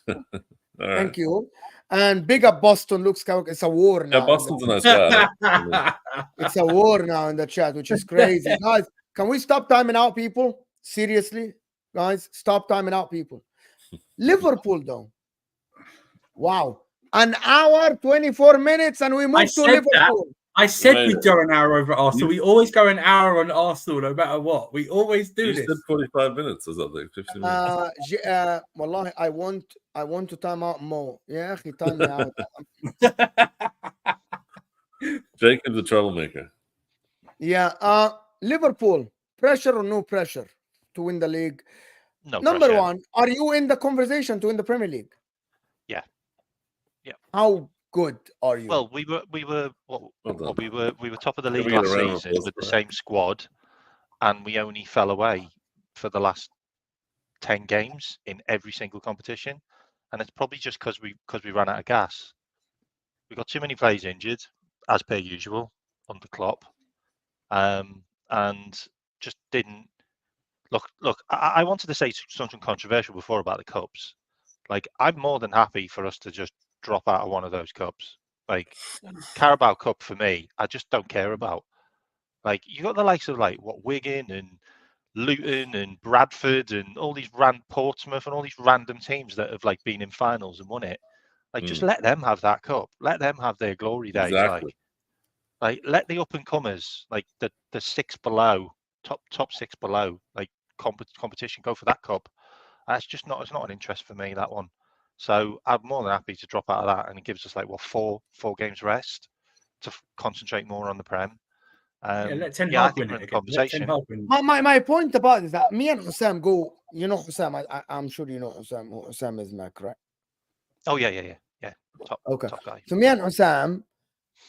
Thank you. And big up Boston. Looks like it's a war now. Yeah, Boston's a nice guy. It's a war now in the chat, which is crazy. Guys, can we stop timing out people? Seriously, guys, stop timing out people. Liverpool, though. Wow. An hour, 24 minutes, and we move to Liverpool. I said we'd go an hour over Arsenal. We always go an hour on Arsenal, no matter what. We always do this. You said 45 minutes or something. 50 minutes. Wallahi, I want to time out Mo. Yeah, he timed me out. Jacob's a troublemaker. Yeah. Liverpool, pressure or no pressure to win the league? No Number pressure. one, are you in the conversation to win the Premier League? Yeah. How good are you? Well, we were top of the league last season with the same squad, and we only fell away for the last 10 games in every single competition. and it's probably just because we ran out of gas. We got too many players injured, as per usual, under Klopp, and just didn't look. I wanted to say something controversial before about the cups. Like, I'm more than happy for us to just drop out of one of those cups. Like, Carabao Cup for me, I just don't care about. Like, you got the likes of Wigan and Luton and Bradford and all these Portsmouth and all these random teams that have been in finals and won it. Like, just let them have that cup. Let them have their glory days. Exactly. Like let the up and comers, like the six below, top six below, competition, go for that cup. It's not an interest for me, that one. So I'm more than happy to drop out of that, and it gives us four games rest to concentrate more on the Prem. Let Ten Hag win it. Conversation. My point about it is that me and Husam go. You know Husam. I'm sure you know Husam. Husam is Mac, right? Oh yeah. Top guy. So me and Husam,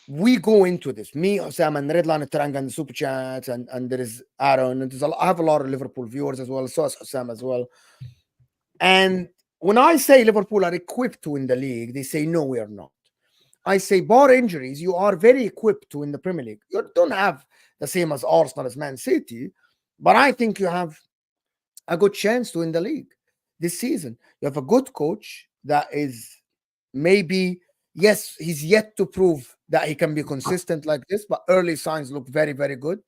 we go into this. Me, Husam, and Redline Terang and the Super Chats, and there is Aaron, and I have a lot of Liverpool viewers as well. So is Husam as well. And when I say Liverpool are equipped to win the league, they say no, we are not. I say, bar injuries, you are very equipped to win the Premier League. You don't have the same as Arsenal, as Man City, but I think you have a good chance to win the league this season. You have a good coach that is maybe, yes, he's yet to prove that he can be consistent like this, but early signs look very, very good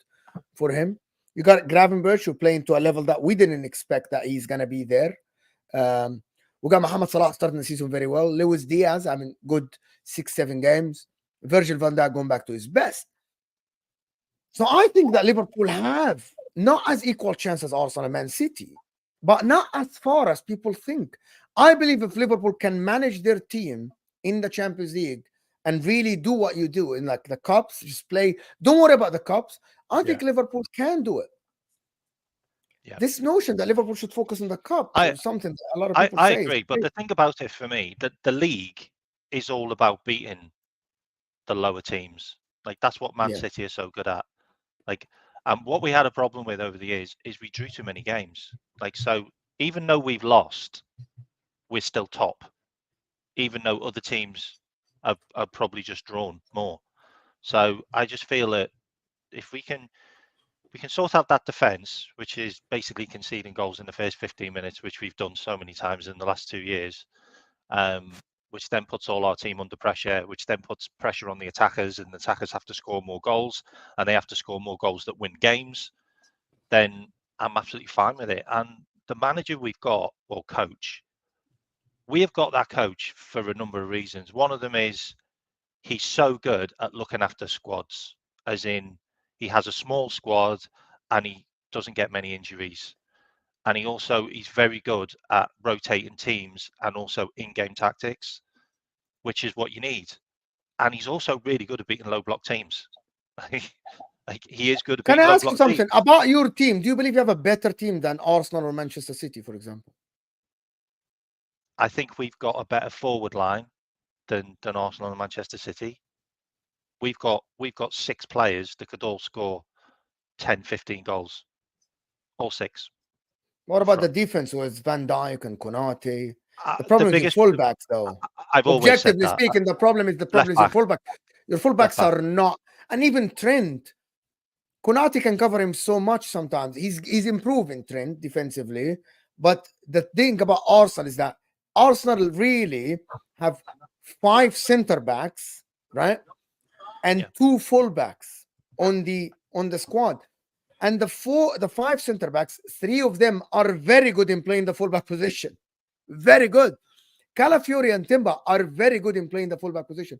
for him. You got Gravenberch, who playing to a level that we didn't expect that he's going to be there. We got Mohamed Salah starting the season very well. Luis Diaz having good 6-7 games. Virgil van Dijk going back to his best. So I think that Liverpool have not as equal chance as Arsenal and Man City, but not as far as people think. I believe if Liverpool can manage their team in the Champions League and really do what you do in the cups, just play. Don't worry about the cups. I think Liverpool can do it. Yeah. This notion that Liverpool should focus on the cup is something that a lot of people say. I agree, but the thing about it for me, that the league is all about beating the lower teams. That's what Man City is so good at. What we had a problem with over the years is we drew too many games. So even though we've lost, we're still top. Even though other teams have probably just drawn more. So I just feel that if we can sort out that defence, which is basically conceding goals in the first 15 minutes, which we've done so many times in the last 2 years, which then puts all our team under pressure, which then puts pressure on the attackers, and the attackers have to score more goals, and they have to score more goals that win games, then I'm absolutely fine with it. And the manager we've got, or coach, we have got that coach for a number of reasons. One of them is he's so good at looking after squads, as in he has a small squad and he doesn't get many injuries. And he's very good at rotating teams and also in-game tactics, which is what you need. And he's also really good at beating low block teams. He is good at beating low block teams. Can I ask you something about your team? Do you believe you have a better team than Arsenal or Manchester City, for example? I think we've got a better forward line than Arsenal and Manchester City. We've got 6 players that could all score 10, 15 goals. All 6. What about the defense with Van Dijk and Konate? The problem is the fullbacks, though. Objectively speaking, the problem is your fullback. Your fullbacks are not, and even Trent. Konate can cover him so much sometimes. He's improving, Trent, defensively. But the thing about Arsenal is that Arsenal really have 5 center backs, right? And 2 fullbacks on the squad. And the 5 center backs, 3 of them are very good in playing the fullback position. Very good. Calafiori and Timber are very good in playing the fullback position.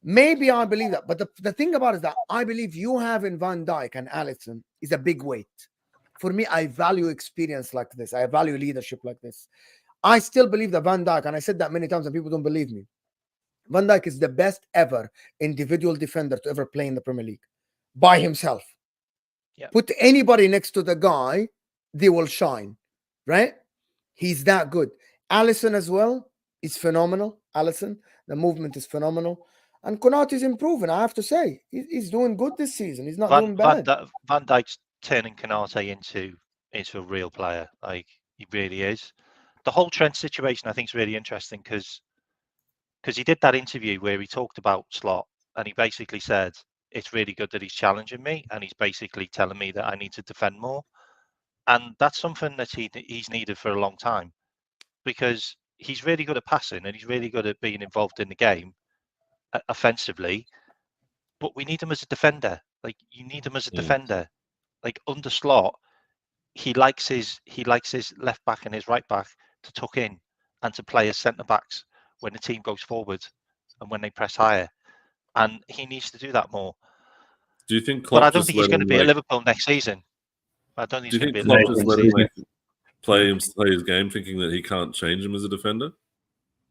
Maybe I believe that. But the thing about it is that I believe you have in Van Dijk and Alisson is a big weight. For me, I value experience like this. I value leadership like this. I still believe that Van Dijk, and I said that many times and people don't believe me, Van Dijk is the best ever individual defender to ever play in the Premier League by himself. Yeah. Put anybody next to the guy, they will shine, right? He's that good. Alisson as well is phenomenal. Alisson, the movement is phenomenal. And Konate is improving, I have to say. He's doing good this season. He's not doing bad. Van Dijk's turning Konate into a real player. He really is. the whole Trent situation, I think, is really interesting because he did that interview where he talked about Slot, and he basically said it's really good that he's challenging me, and he's basically telling me that I need to defend more, and that's something that he's needed for a long time, because he's really good at passing and he's really good at being involved in the game offensively, but we need him as a defender. Like, you need him as a defender. Like, under Slot, he likes his left back and his right back to tuck in and to play as centre backs when the team goes forward and when they press higher, and he needs to do that more. Do you think Klopp? But I don't think he's going to be at Liverpool next season. I don't think he's going to be at Liverpool next season. Play his game, thinking that he can't change him as a defender?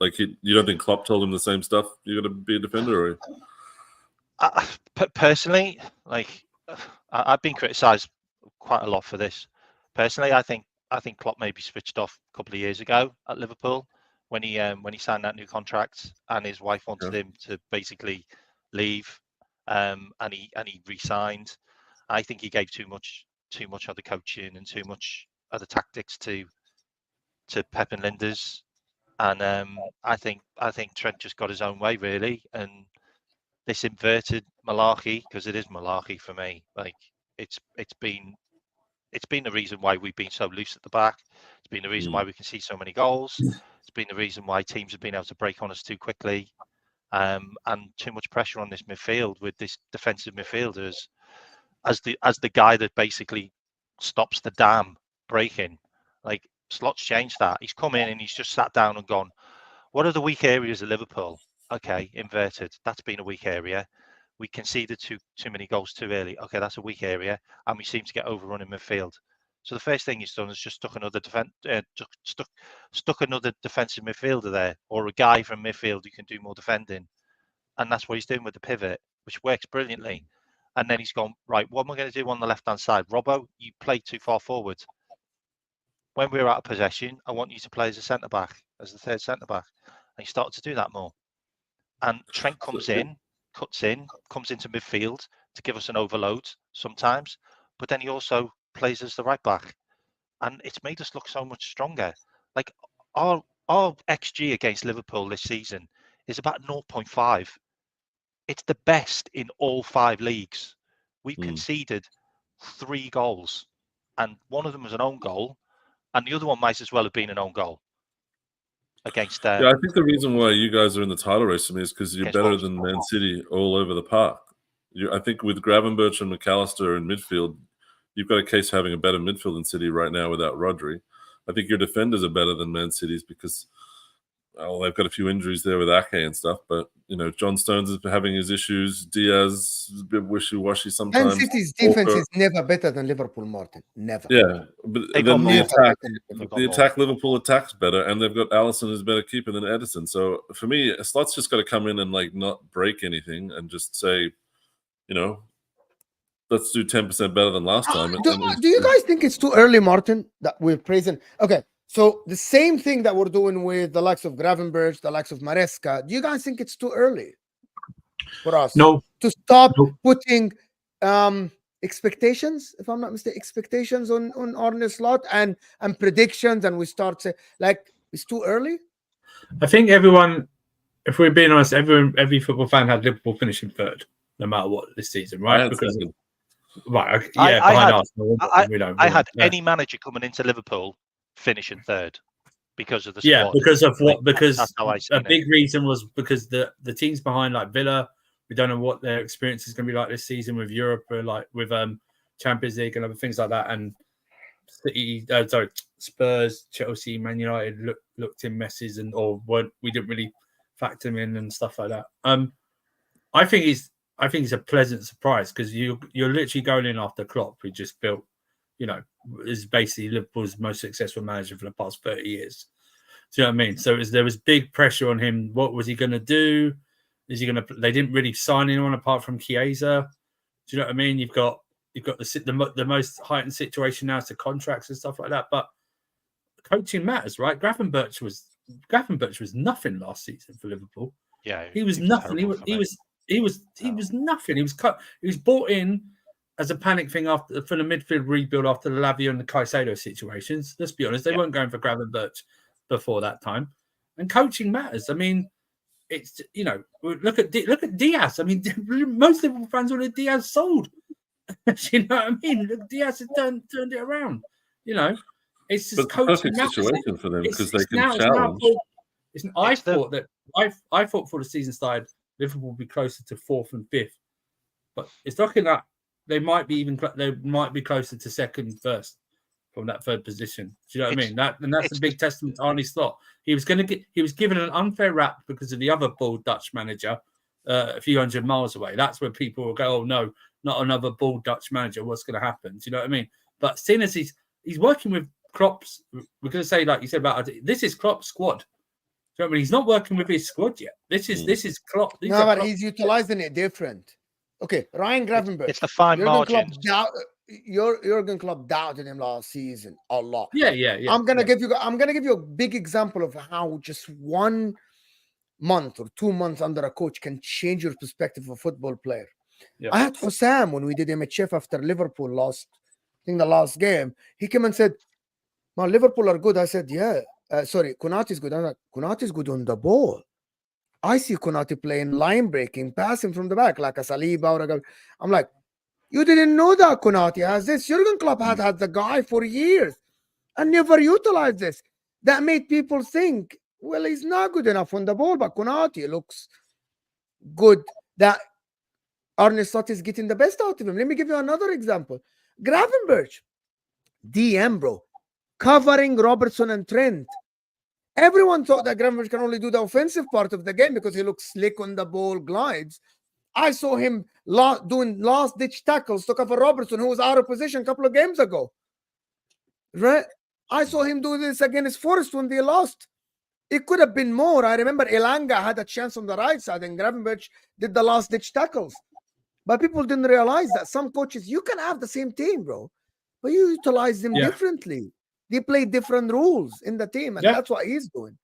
Like, you don't think Klopp told him the same stuff? You got to be a defender, or? Personally, like, I've been criticised quite a lot for this. Personally, I think Klopp maybe switched off a couple of years ago at Liverpool when he signed that new contract, and his wife wanted him to basically leave, and he re-signed. I think he gave too much of the coaching and too much of the tactics to Pep and Linders, and I think Trent just got his own way, really, and this inverted malarkey, because it is malarkey for me. Like, it's been the reason why we've been so loose at the back. It's been the reason why we can see so many goals. It's been the reason why teams have been able to break on us too quickly, and too much pressure on this midfield with this defensive midfielders as the guy that basically stops the dam breaking. Like, Slot's changed that. He's come in and he's just sat down and gone, what are the weak areas of Liverpool? Okay, inverted. That's been a weak area. We conceded too many goals too early. Okay, that's a weak area, and we seem to get overrun in midfield. So the first thing he's done is just stuck another defensive midfielder there, or a guy from midfield who can do more defending, and that's what he's doing with the pivot, which works brilliantly. And then he's gone, right, what am I going to do on the left-hand side? Robbo, you play too far forward. When we're out of possession, I want you to play as a centre-back, as the third centre-back. And he started to do that more. And Trent comes in, cuts in, comes into midfield to give us an overload sometimes, but then he also plays as the right back. And it's made us look so much stronger. Like, our XG against Liverpool this season is about 0.5. It's the best in all 5 leagues. We've conceded 3 goals, and one of them was an own goal, and the other one might as well have been an own goal against. I think the reason why you guys are in the title race for me is because you're better than Man City all over the park. I think with Gravenberch and McAllister in midfield, you've got a case for having a better midfield than City right now without Rodri. I think your defenders are better than Man City's because, well, they've got a few injuries there with Ake and stuff, but, you know, John Stones is having his issues. Diaz is a bit wishy-washy sometimes. Man City's defense is never better than Liverpool, Martin. Never. Yeah, but then the attack Liverpool attacks better, and they've got Alisson who's a better keeper than Edison. So for me, Slot's just got to come in and, like, not break anything and just say, you know, let's do 10% better than last time. Do you guys think it's too early, Martin, that we're praising? Okay. So the same thing that we're doing with the likes of Gravenberch, the likes of Maresca, do you guys think it's too early for us to stop putting expectations, if I'm not mistaken, expectations on Arne Slot and predictions, and we start to, like, it's too early? I think everyone, if we're being honest, every football fan had Liverpool finishing third, no matter what, this season, right? I had any manager coming into Liverpool finishing third because of the squad. Yeah, because of what? Because a big reason was because the teams behind, like Villa, we don't know what their experience is going to be like this season with Europe, or like with Champions League and other things like that. And Spurs, Chelsea, Man United looked in messes we didn't really factor them in and stuff like that. I think it's a pleasant surprise because you're literally going in after Klopp, who just built, you know, is basically Liverpool's most successful manager for the past 30 years. Do you know what I mean? So there was big pressure on him. What was he going to do? Is he going to? They didn't really sign anyone apart from Chiesa. Do you know what I mean? You've got the most heightened situation now to contracts and stuff like that. But coaching matters, right? Gravenberch was nothing last season for Liverpool. Yeah, he was nothing. He was nothing. He was brought in as a panic thing for the midfield rebuild after the Lavia and the Caicedo situations. Let's be honest, they weren't going for Gravenberch before that time, and coaching matters. I mean, it's look at Diaz. I mean, most Liverpool fans wanted Diaz sold. You know what I mean? Diaz has turned it around. It's just coaching perfect situation for them because they can challenge. I thought for the season started, Liverpool would be closer to 4th and 5th, but it's looking like they might be closer to 2nd, 1st from that 3rd position. Do you know what I mean? That's a big testament to Arne Slot. He was given an unfair rap because of the other bald Dutch manager a few hundred miles away. That's where people will go, oh no, not another bald Dutch manager. What's going to happen? Do you know what I mean? But seeing as he's working with Klopp's, we're going to say, like you said about this is Klopp's squad. Do you know what I mean? He's not working with his squad yet. This is Klopp. But he's utilizing it different. Okay, Ryan Gravenberch. It's the fine margins. Jurgen Klopp doubted him last season a lot. Yeah. I'm gonna give you a big example of how just 1 month or 2 months under a coach can change your perspective of a football player. Yeah. I had HUSAM when we did MHF after Liverpool lost, I think the last game. He came and said, "Man, Liverpool are good." I said, "Yeah, Konate's good." I'm like, "Konate's good on the ball. I see Konate playing line breaking, passing from the back like a Saliba or a." I'm like, "You didn't know that Konate has this. Jurgen Klopp had the guy for years and never utilized this." That made people think, well, he's not good enough on the ball, but Konate looks good. That Arne Slot is getting the best out of him. Let me give you another example. Gravenberch, DM, bro, covering Robertson and Trent. Everyone thought that Gravenberch can only do the offensive part of the game because he looks slick on the ball, glides. I saw him doing last-ditch tackles to cover Robertson, who was out of position a couple of games ago. Right? I saw him do this against Forest when they lost. It could have been more. I remember Elanga had a chance on the right side, and Gravenberch did the last-ditch tackles. But people didn't realize that some coaches, you can have the same team, bro, but you utilize them differently. They play different rules in the team, and that's what he's doing.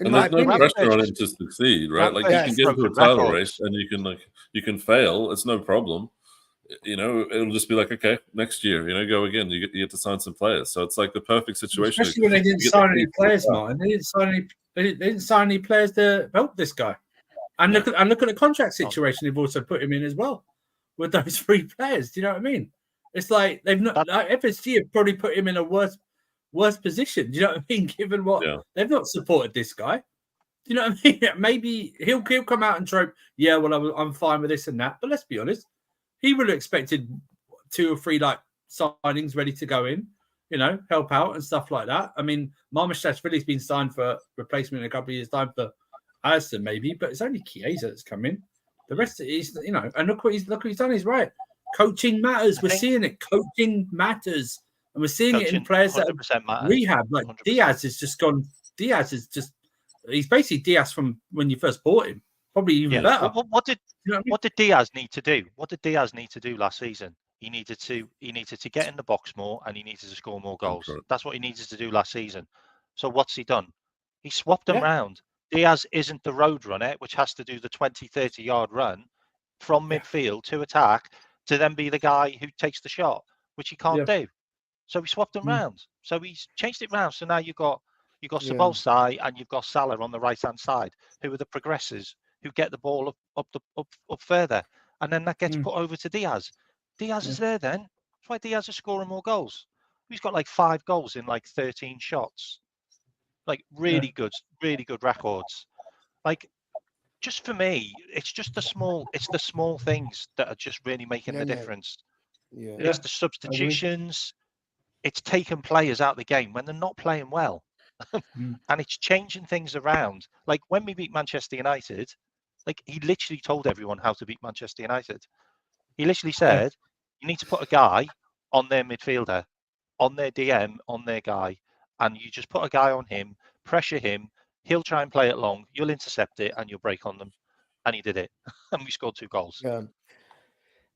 And there's no pressure on him to succeed, right? Like you can get into a title race and you can fail. It's no problem. It'll just be like, okay, next year, go again. You get to sign some players. So it's like the perfect situation. Especially when they didn't sign any players, Martin. They didn't sign any players to help this guy. And look at the contract situation they've also put him in as well with those 3 players. Do you know what I mean? It's like they've not FSG have probably put him in a worse position. Do you know what I mean? Given what they've not supported this guy. Do you know what I mean? Maybe he'll come out and trope, yeah, well, I'm fine with this and that. But let's be honest, he would have expected 2 or 3 signings ready to go in, help out and stuff like that. I mean, Maresca's been signed for replacement in a couple of years' time for Alisson maybe, but it's only Chiesa that's come in. The rest is, and look what he's done. He's right. Coaching matters. We're seeing it. Coaching matters. And we're seeing it in players that have rehab. Like 100%. Diaz has just gone. He's basically Diaz from when you first bought him. Probably even better. What did Diaz need to do? What did Diaz need to do last season? He needed to get in the box more and he needed to score more goals. That's what he needed to do last season. So what's he done? He swapped them round. Diaz isn't the road runner, which has to do the 20, 30-yard run from midfield to attack to then be the guy who takes the shot, which he can't do. So he swapped them round. So he's changed it round. So now you've got Sabulsai and you've got Salah on the right-hand side, who are the progressors who get the ball up further. And then that gets put over to Diaz. Diaz is there then. That's why Diaz is scoring more goals. He's got 5 goals in 13 shots. Really good records. Just for me, it's just the small things that are just really making the difference. It's the substitutions. It's taking players out of the game when they're not playing well. And it's changing things around. When we beat Manchester United, he literally told everyone how to beat Manchester United. He literally said, you need to put a guy on their midfielder, on their DM, on their guy, and you just put a guy on him, pressure him, he'll try and play it long, you'll intercept it, and you'll break on them. And he did it. And we scored 2 goals. Yeah.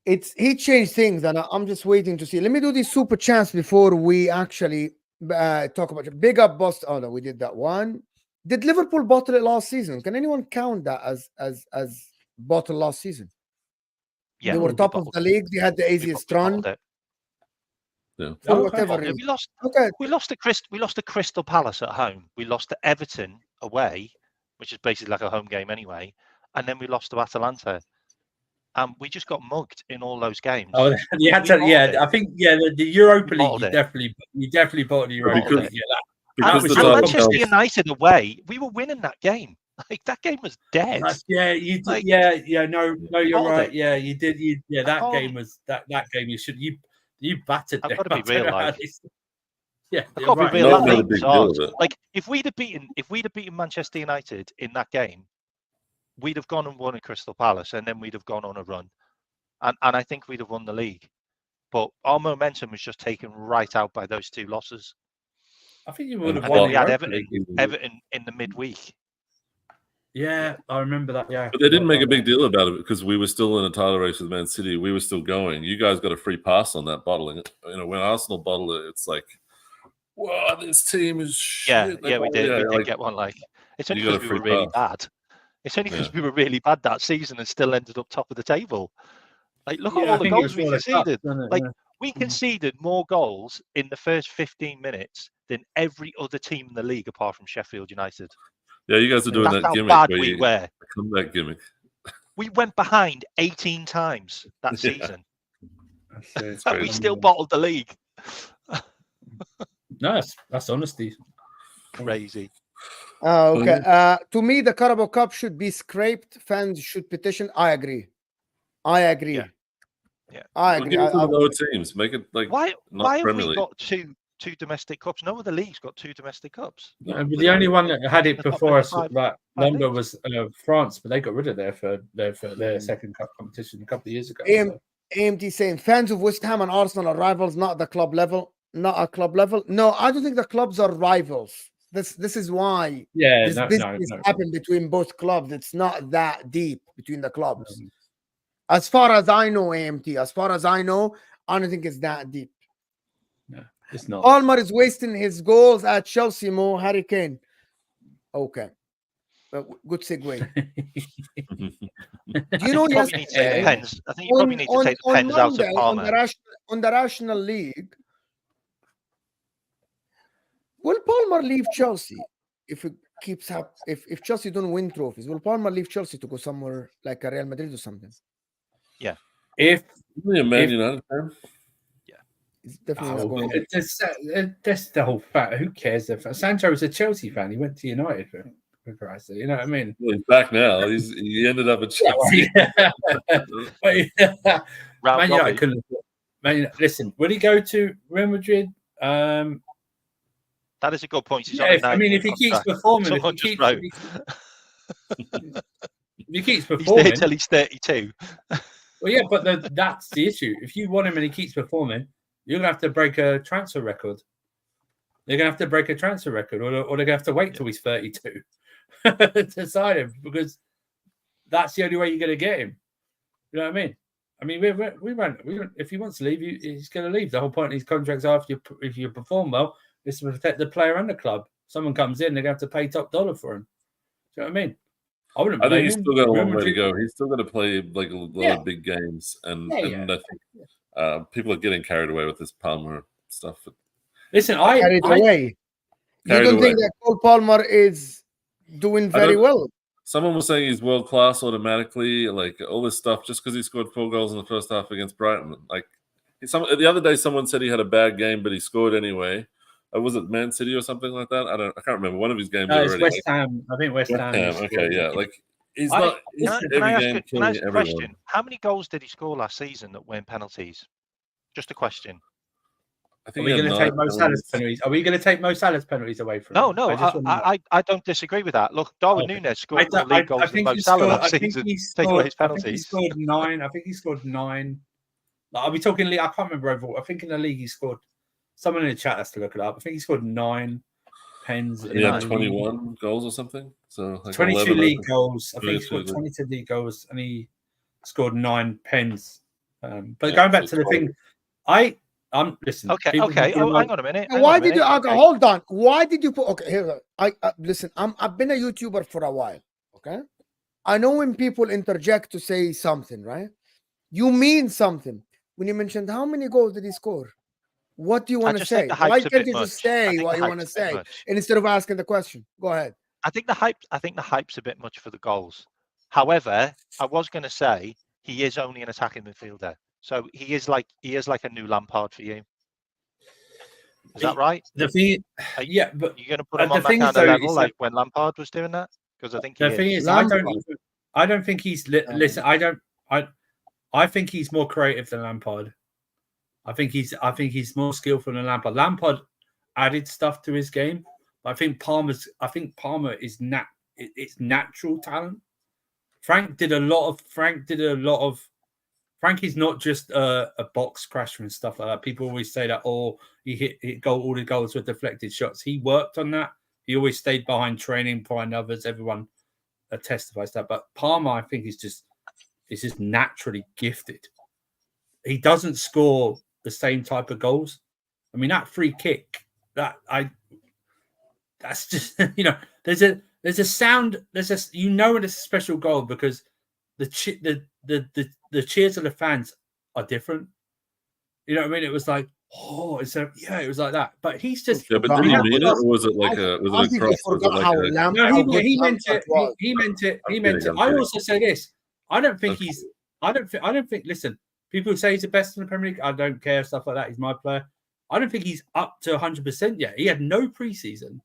He changed things, and I'm just waiting to see. Let me do this super chance before we actually talk about it. Big up Boston. Oh no, we did that one. Did Liverpool bottle it last season? Can anyone count that as bottle last season? Yeah, they were top of the league. They had the easiest run. Yeah. For whatever reason. We lost. Okay. We lost to Crystal Palace at home. We lost to Everton away, which is basically like a home game anyway, and then we lost to Atalanta. We just got mugged in all those games. Oh, you had to, I think, the Europa League, you definitely bought the Europa League. Because and Manchester United away, we were winning that game. Like that game was dead. You did. Like, No, you're right. it. Yeah, you did. That game was that game. You battered. I've got to be real. Like, yeah, I've got to be real. Like if we'd have beaten Manchester United in that game, we'd have gone and won at Crystal Palace, and then we'd have gone on a run, and I think we'd have won the league. But our momentum was just taken right out by those two losses. I think you would have won. And then we had Everton in the midweek. Yeah, I remember that. Yeah, but they didn't make a big deal about it because we were still in a title race with Man City. We were still going. You guys got a free pass on that bottling. You know, when Arsenal bottle it, it's like, wow, this team is shit. Yeah, we did. We did get one. Like it's only because we were really bad. It's only because we were really bad that season and still ended up top of the table. Like, look at all the goals we conceded. We conceded more goals in the first 15 minutes than every other team in the league apart from Sheffield United. Yeah, you guys are doing that gimmick. That's how bad we were. Comeback gimmick. We went behind 18 times that season. Yeah. We still bottled the league. No, that's honesty. Crazy. Okay. To me, the Carabao Cup should be scraped. Fans should petition. I agree. Yeah. I agree. Lower teams make it like why have we League. got two domestic cups? No other league's got two domestic cups. The only one that had it before us that longer was France, but they got rid of their second cup competition a couple of years ago. AMT saying fans of West Ham and Arsenal are rivals, not the club level. Not a club level. No, I don't think the clubs are rivals. This is why this happened between both clubs. It's not that deep between the clubs. As far as I know, AMT, as far as I know, I don't think it's that deep. No, it's not. Palmer is wasting his goals at Chelsea, Mo. Harry Kane. Okay. Good segue. Do you know, I think you probably need to take the pens out of Palmer. On the National League, will Palmer leave Chelsea if it keeps up? If Chelsea don't win trophies, will Palmer leave Chelsea to go somewhere like a Real Madrid or something? Yeah. If Man United fan? Yeah. It's definitely not going. That's the whole fact. Who cares? Sancho was a Chelsea fan. He went to United for Christ's sake. You know what I mean? Well, he's back now. He ended up at Chelsea. Man United couldn't. Listen, will he go to Real Madrid? That is a good point. If he keeps performing, if he keeps performing, he's there till he's 32. Well, yeah, but that's the issue. If you want him and he keeps performing, you're gonna have to break a transfer record. They're gonna have to break a transfer record, or they're gonna have to wait till he's 32 to sign him, because that's the only way you're gonna get him. You know what I mean? I mean, we won't. If he wants to leave, he's going to leave. The whole point of these contracts are if you perform well, is to protect the player and the club. Someone comes in, they're going to have to pay top dollar for him. Do you know what I mean? I think he's still got a long way to go. He's still got to play like a lot of big games, and I think people are getting carried away with this Palmer stuff. Listen, carried away. You don't think that Cole Palmer is doing very well? Someone was saying he's world class automatically, like all this stuff, just because he scored 4 goals in the first half against Brighton. Like the other day, someone said he had a bad game, but he scored anyway. Was it Man City or something like that? I can't remember. One of his games. No, it's West Ham. I think West Ham. Okay, yeah. Like he's not. Can I ask a question? How many goals did he score last season that weren't penalties? Just a question. Are we going to take Mo Salah's penalties? Are we going to take Mo Salah's penalties away from him? No. I don't disagree with that. Look, Darwin Núñez scored more league goals than Mo Salah last season. Take away his penalties. He scored 9. I think he scored 9. Are we talking league? I can't remember overall. I think in the league he scored. Someone in the chat has to look it up. I think he scored 9 pens. He had 21 goals or something. So like 22 league goals. I think he scored 22 league goals and he scored 9 pens. But going back to the thing, I'm listen. Okay. Oh, hang on a minute. Why did you? Hold on. Why did you put? Okay, here. Listen. I've been a YouTuber for a while. Okay. I know when people interject to say something, right? You mean something when you mentioned how many goals did he score? What do you want to say? Why can't you just say what you want to say instead of asking the question? Go ahead. I think the hype's a bit much for the goals. However, I was going to say he is only an attacking midfielder, so he is like a new Lampard for you. Is that right? The thing, but you're going to put him on that kind of level, like when Lampard was doing that, because I think the thing is, I don't think he's listen. I think he's more creative than Lampard. I think he's more skillful than Lampard. Lampard added stuff to his game. I think Palmer is it's natural talent. Frank is not just a box crasher and stuff like that. People always say that, he hit all the goals were deflected shots. He worked on that. He always stayed behind training, behind others. Everyone testifies that. But Palmer, I think, is just naturally gifted. He doesn't score the same type of goals. I mean, that free kick, that's just, there's a sound, it's a special goal because the cheers of the fans are different. You know what I mean? It was like, it was like that. But he's just. Yeah, but did he mean it, or was it like a cross? He meant it. He meant it. I also say this. I don't think. Listen, people say he's the best in the Premier League. I don't care, stuff like that. He's my player. I don't think he's up to 100% yet. He had no preseason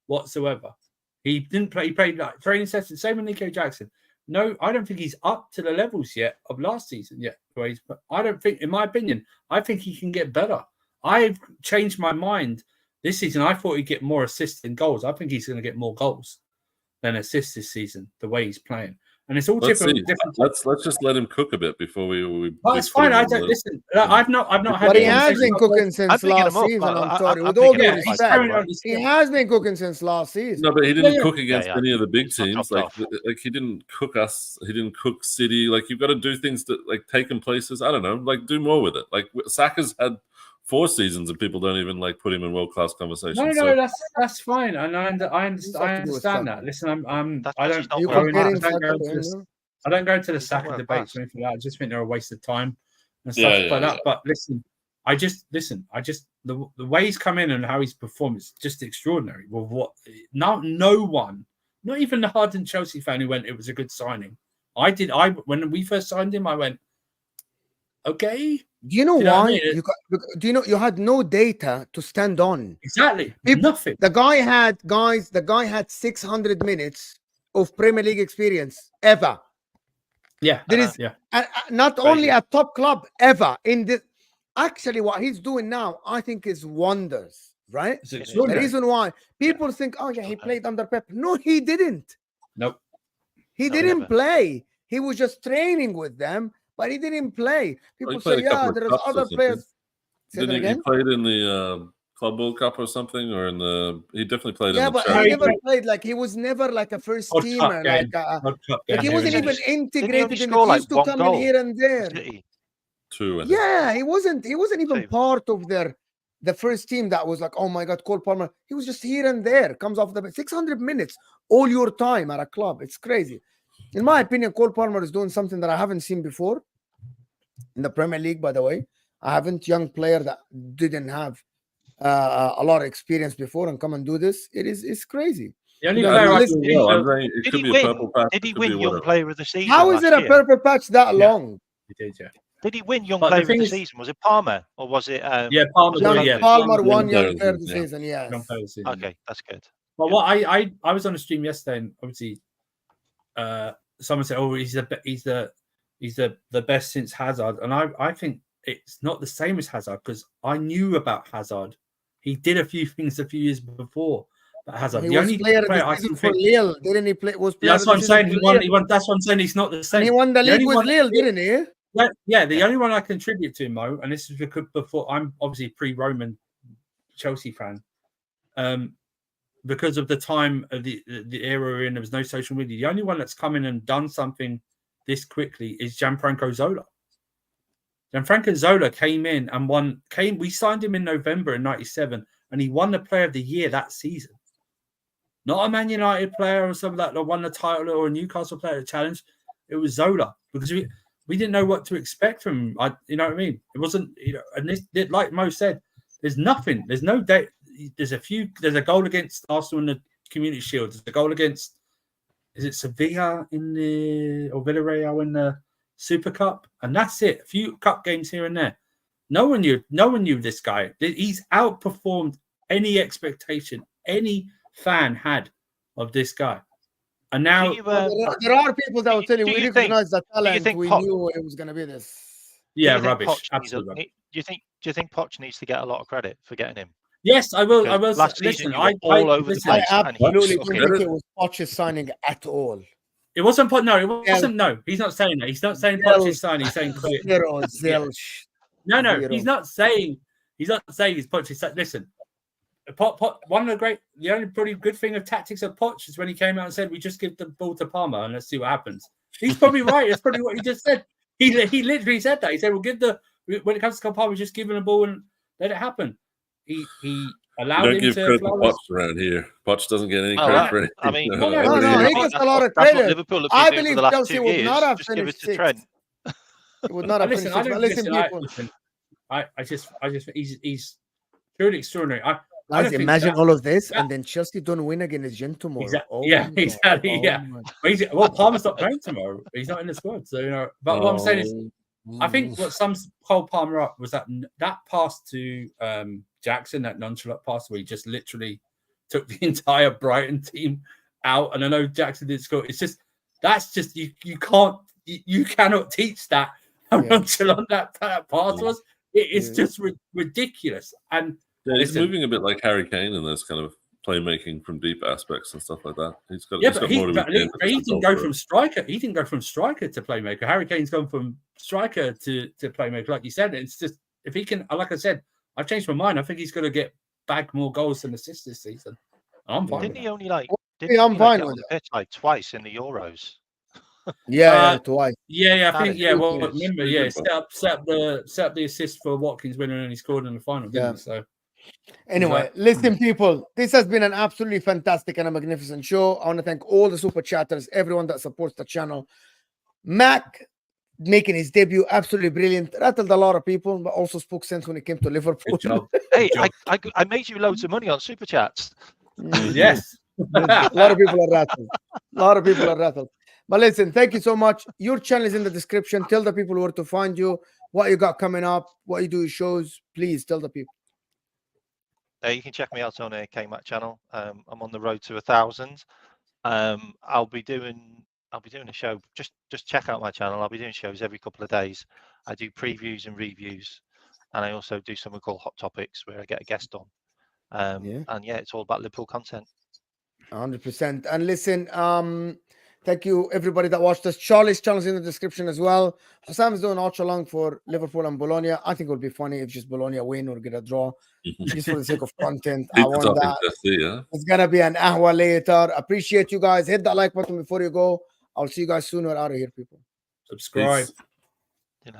whatsoever. He didn't play. He played like training sessions. Same with Nico Jackson. No, I don't think he's up to the levels yet of last season yet. I don't think, in my opinion, I think he can get better. I've changed my mind this season. I thought he'd get more assists than goals. I think he's going to get more goals than assists this season, the way he's playing. And it's all different. Let's just let him cook a bit before we well, it's fine. I don't listen. I've not had. But he has been cooking since last season. I'm sorry. With all due respect, he has been cooking since last season. No, but he didn't cook against any of the big teams. Like he didn't cook us. He didn't cook City. Like you've got to do things to like take him places. I don't know. Like do more with it. Like Saka's had 4 seasons and people don't even like put him in world-class conversation. No, that's fine, and I understand that. Listen, I don't go into the Saka debates or anything like that. I just think they're a waste of time and stuff like that. But listen, the way he's come in and how he's performed is just extraordinary. With what no one, not even the hardened Chelsea fan who went, it was a good signing. When we first signed him, I went, okay. Do you know why? You had no data to stand on. Exactly. Nothing. The guy had 600 minutes of Premier League experience ever. Yeah. There is not only a top club ever in this. Actually, what he's doing now, I think, is wonders. Right? The reason why people think, he played under Pep. No, he didn't. Nope. He didn't play. He was just training with them. But he didn't play. People say, there's other players. Didn't he played in the Club World Cup or something? Or he definitely played in the but he never played. Like, he was never like a first teamer. Like he wasn't even integrated in the used to come in here and there. 2. He wasn't even part of the first team that was like, oh my God, Cole Palmer. He was just here and there. Comes off the 600 minutes all your time at a club. It's crazy. In my opinion, Cole Palmer is doing something that I haven't seen before in the Premier League, by the way. I haven't young player that didn't have a lot of experience before and come and do this. It's crazy. The only did he win Young Player of the Season? How is it a purple patch that long? He did, yeah. Did he win Young Player of the Season? Was it Palmer or was it? Palmer won Young Player of the Season. Yes. Okay, that's good. Well, what I was on a stream yesterday, and obviously, someone said, "Oh, he's the best since Hazard," and I think it's not the same as Hazard because I knew about Hazard. He did a few things a few years before. But Hazard, the only player I can for Lille, didn't he play? That's what I'm saying. He won. That's what I'm saying. He's not the same. And he won the league with Lille, didn't he? Yeah. The only one I contribute to, Mo, and this is before I'm obviously pre-Roman Chelsea fan. Because of the time of the era we're in, there was no social media. The only one that's come in and done something this quickly is Gianfranco Zola. Gianfranco Zola came in and won. We signed him in November in '97, and he won the Player of the Year that season. Not a Man United player or something that won the title or a Newcastle player challenge. It was Zola because we didn't know what to expect from him. You know what I mean? It wasn't, and this, like Mo said, There's nothing. There's no date. There's a goal against Arsenal in the Community Shield. There's a goal against, is it Sevilla or Villarreal in the Super Cup? And that's it. A few cup games here and there. No one knew this guy. He's outperformed any expectation any fan had of this guy. And now there are people that will tell you we recognize the talent. We knew it was going to be this. Yeah, rubbish. Absolutely. Do you think Poch needs to get a lot of credit for getting him? Yes, I will. Because I will. Last listen, season, all over the place. I absolutely don't think it was Poch's signing at all. It wasn't Poch. No, it wasn't. No, he's not saying that. He's not saying Poch's signing. He's saying No, he's not saying. He's not saying he's Poch's. Listen, one of the only pretty good thing of tactics of Poch is when he came out and said, "We just give the ball to Palmer and let's see what happens." He's probably right. That's probably what he just said. He literally said that. He said, when it comes to Palmer, just give him the ball and let it happen." He allowed him to. Don't give credit to Poch around here. Poch doesn't get any credit for anything. I mean, no, he gets a lot of credit. Liverpool I believe Chelsea would not have finished sixth. It would not have finished sixth. Listen, people. I just, he's truly extraordinary. Guys, imagine all of this, and then Chelsea don't win against Gent tomorrow. Exactly. Well, Palmer's not playing tomorrow. He's not in the squad, so But what I'm saying is, I think what sums hold Palmer up was that pass to Jackson, that nonchalant pass where he just literally took the entire Brighton team out. And I know Jackson did score. It's just you cannot teach that how nonchalant that pass was. It's just ridiculous. And he's moving a bit like Harry Kane in those kind of playmaking from deep aspects and stuff like that. He didn't go from striker. He didn't go from striker to playmaker. Harry Kane's gone from striker to playmaker, like you said. It's just if he can, like I said, I've changed my mind. I think he's going to bag more goals than assists this season. I'm fine. Didn't he only on the pitch like twice in the Euros? Twice. I think. Well, remember, set up the assist for Watkins winner, and he scored in the final. Didn't he? So. Anyway, listen, people, this has been an absolutely fantastic and a magnificent show. I want to thank all the super chatters, everyone that supports the channel. Mac making his debut, absolutely brilliant. Rattled a lot of people, but also spoke sense when it came to Liverpool. Hey, I made you loads of money on super chats. Yes. A lot of people are rattled. But listen, thank you so much. Your channel is in the description. Tell the people where to find you, what you got coming up, what you do shows. Please tell the people. You can check me out on a KMAC channel. I'm on the road to 1,000. I'll be doing a show. Just check out my channel. I'll be doing shows every couple of days. I do previews and reviews, and I also do something called Hot Topics where I get a guest on. And it's all about Liverpool content. 100%. And listen, thank you everybody that watched us. Charlie's channel is in the description as well. Husam is doing ultra long for Liverpool and Bologna. I think it would be funny if just Bologna win or get a draw, just for the sake of content. I want that. It's gonna be an hour later. Appreciate you guys. Hit that like button before you go. I'll see you guys soon. We're out of here, people. Subscribe. Peace.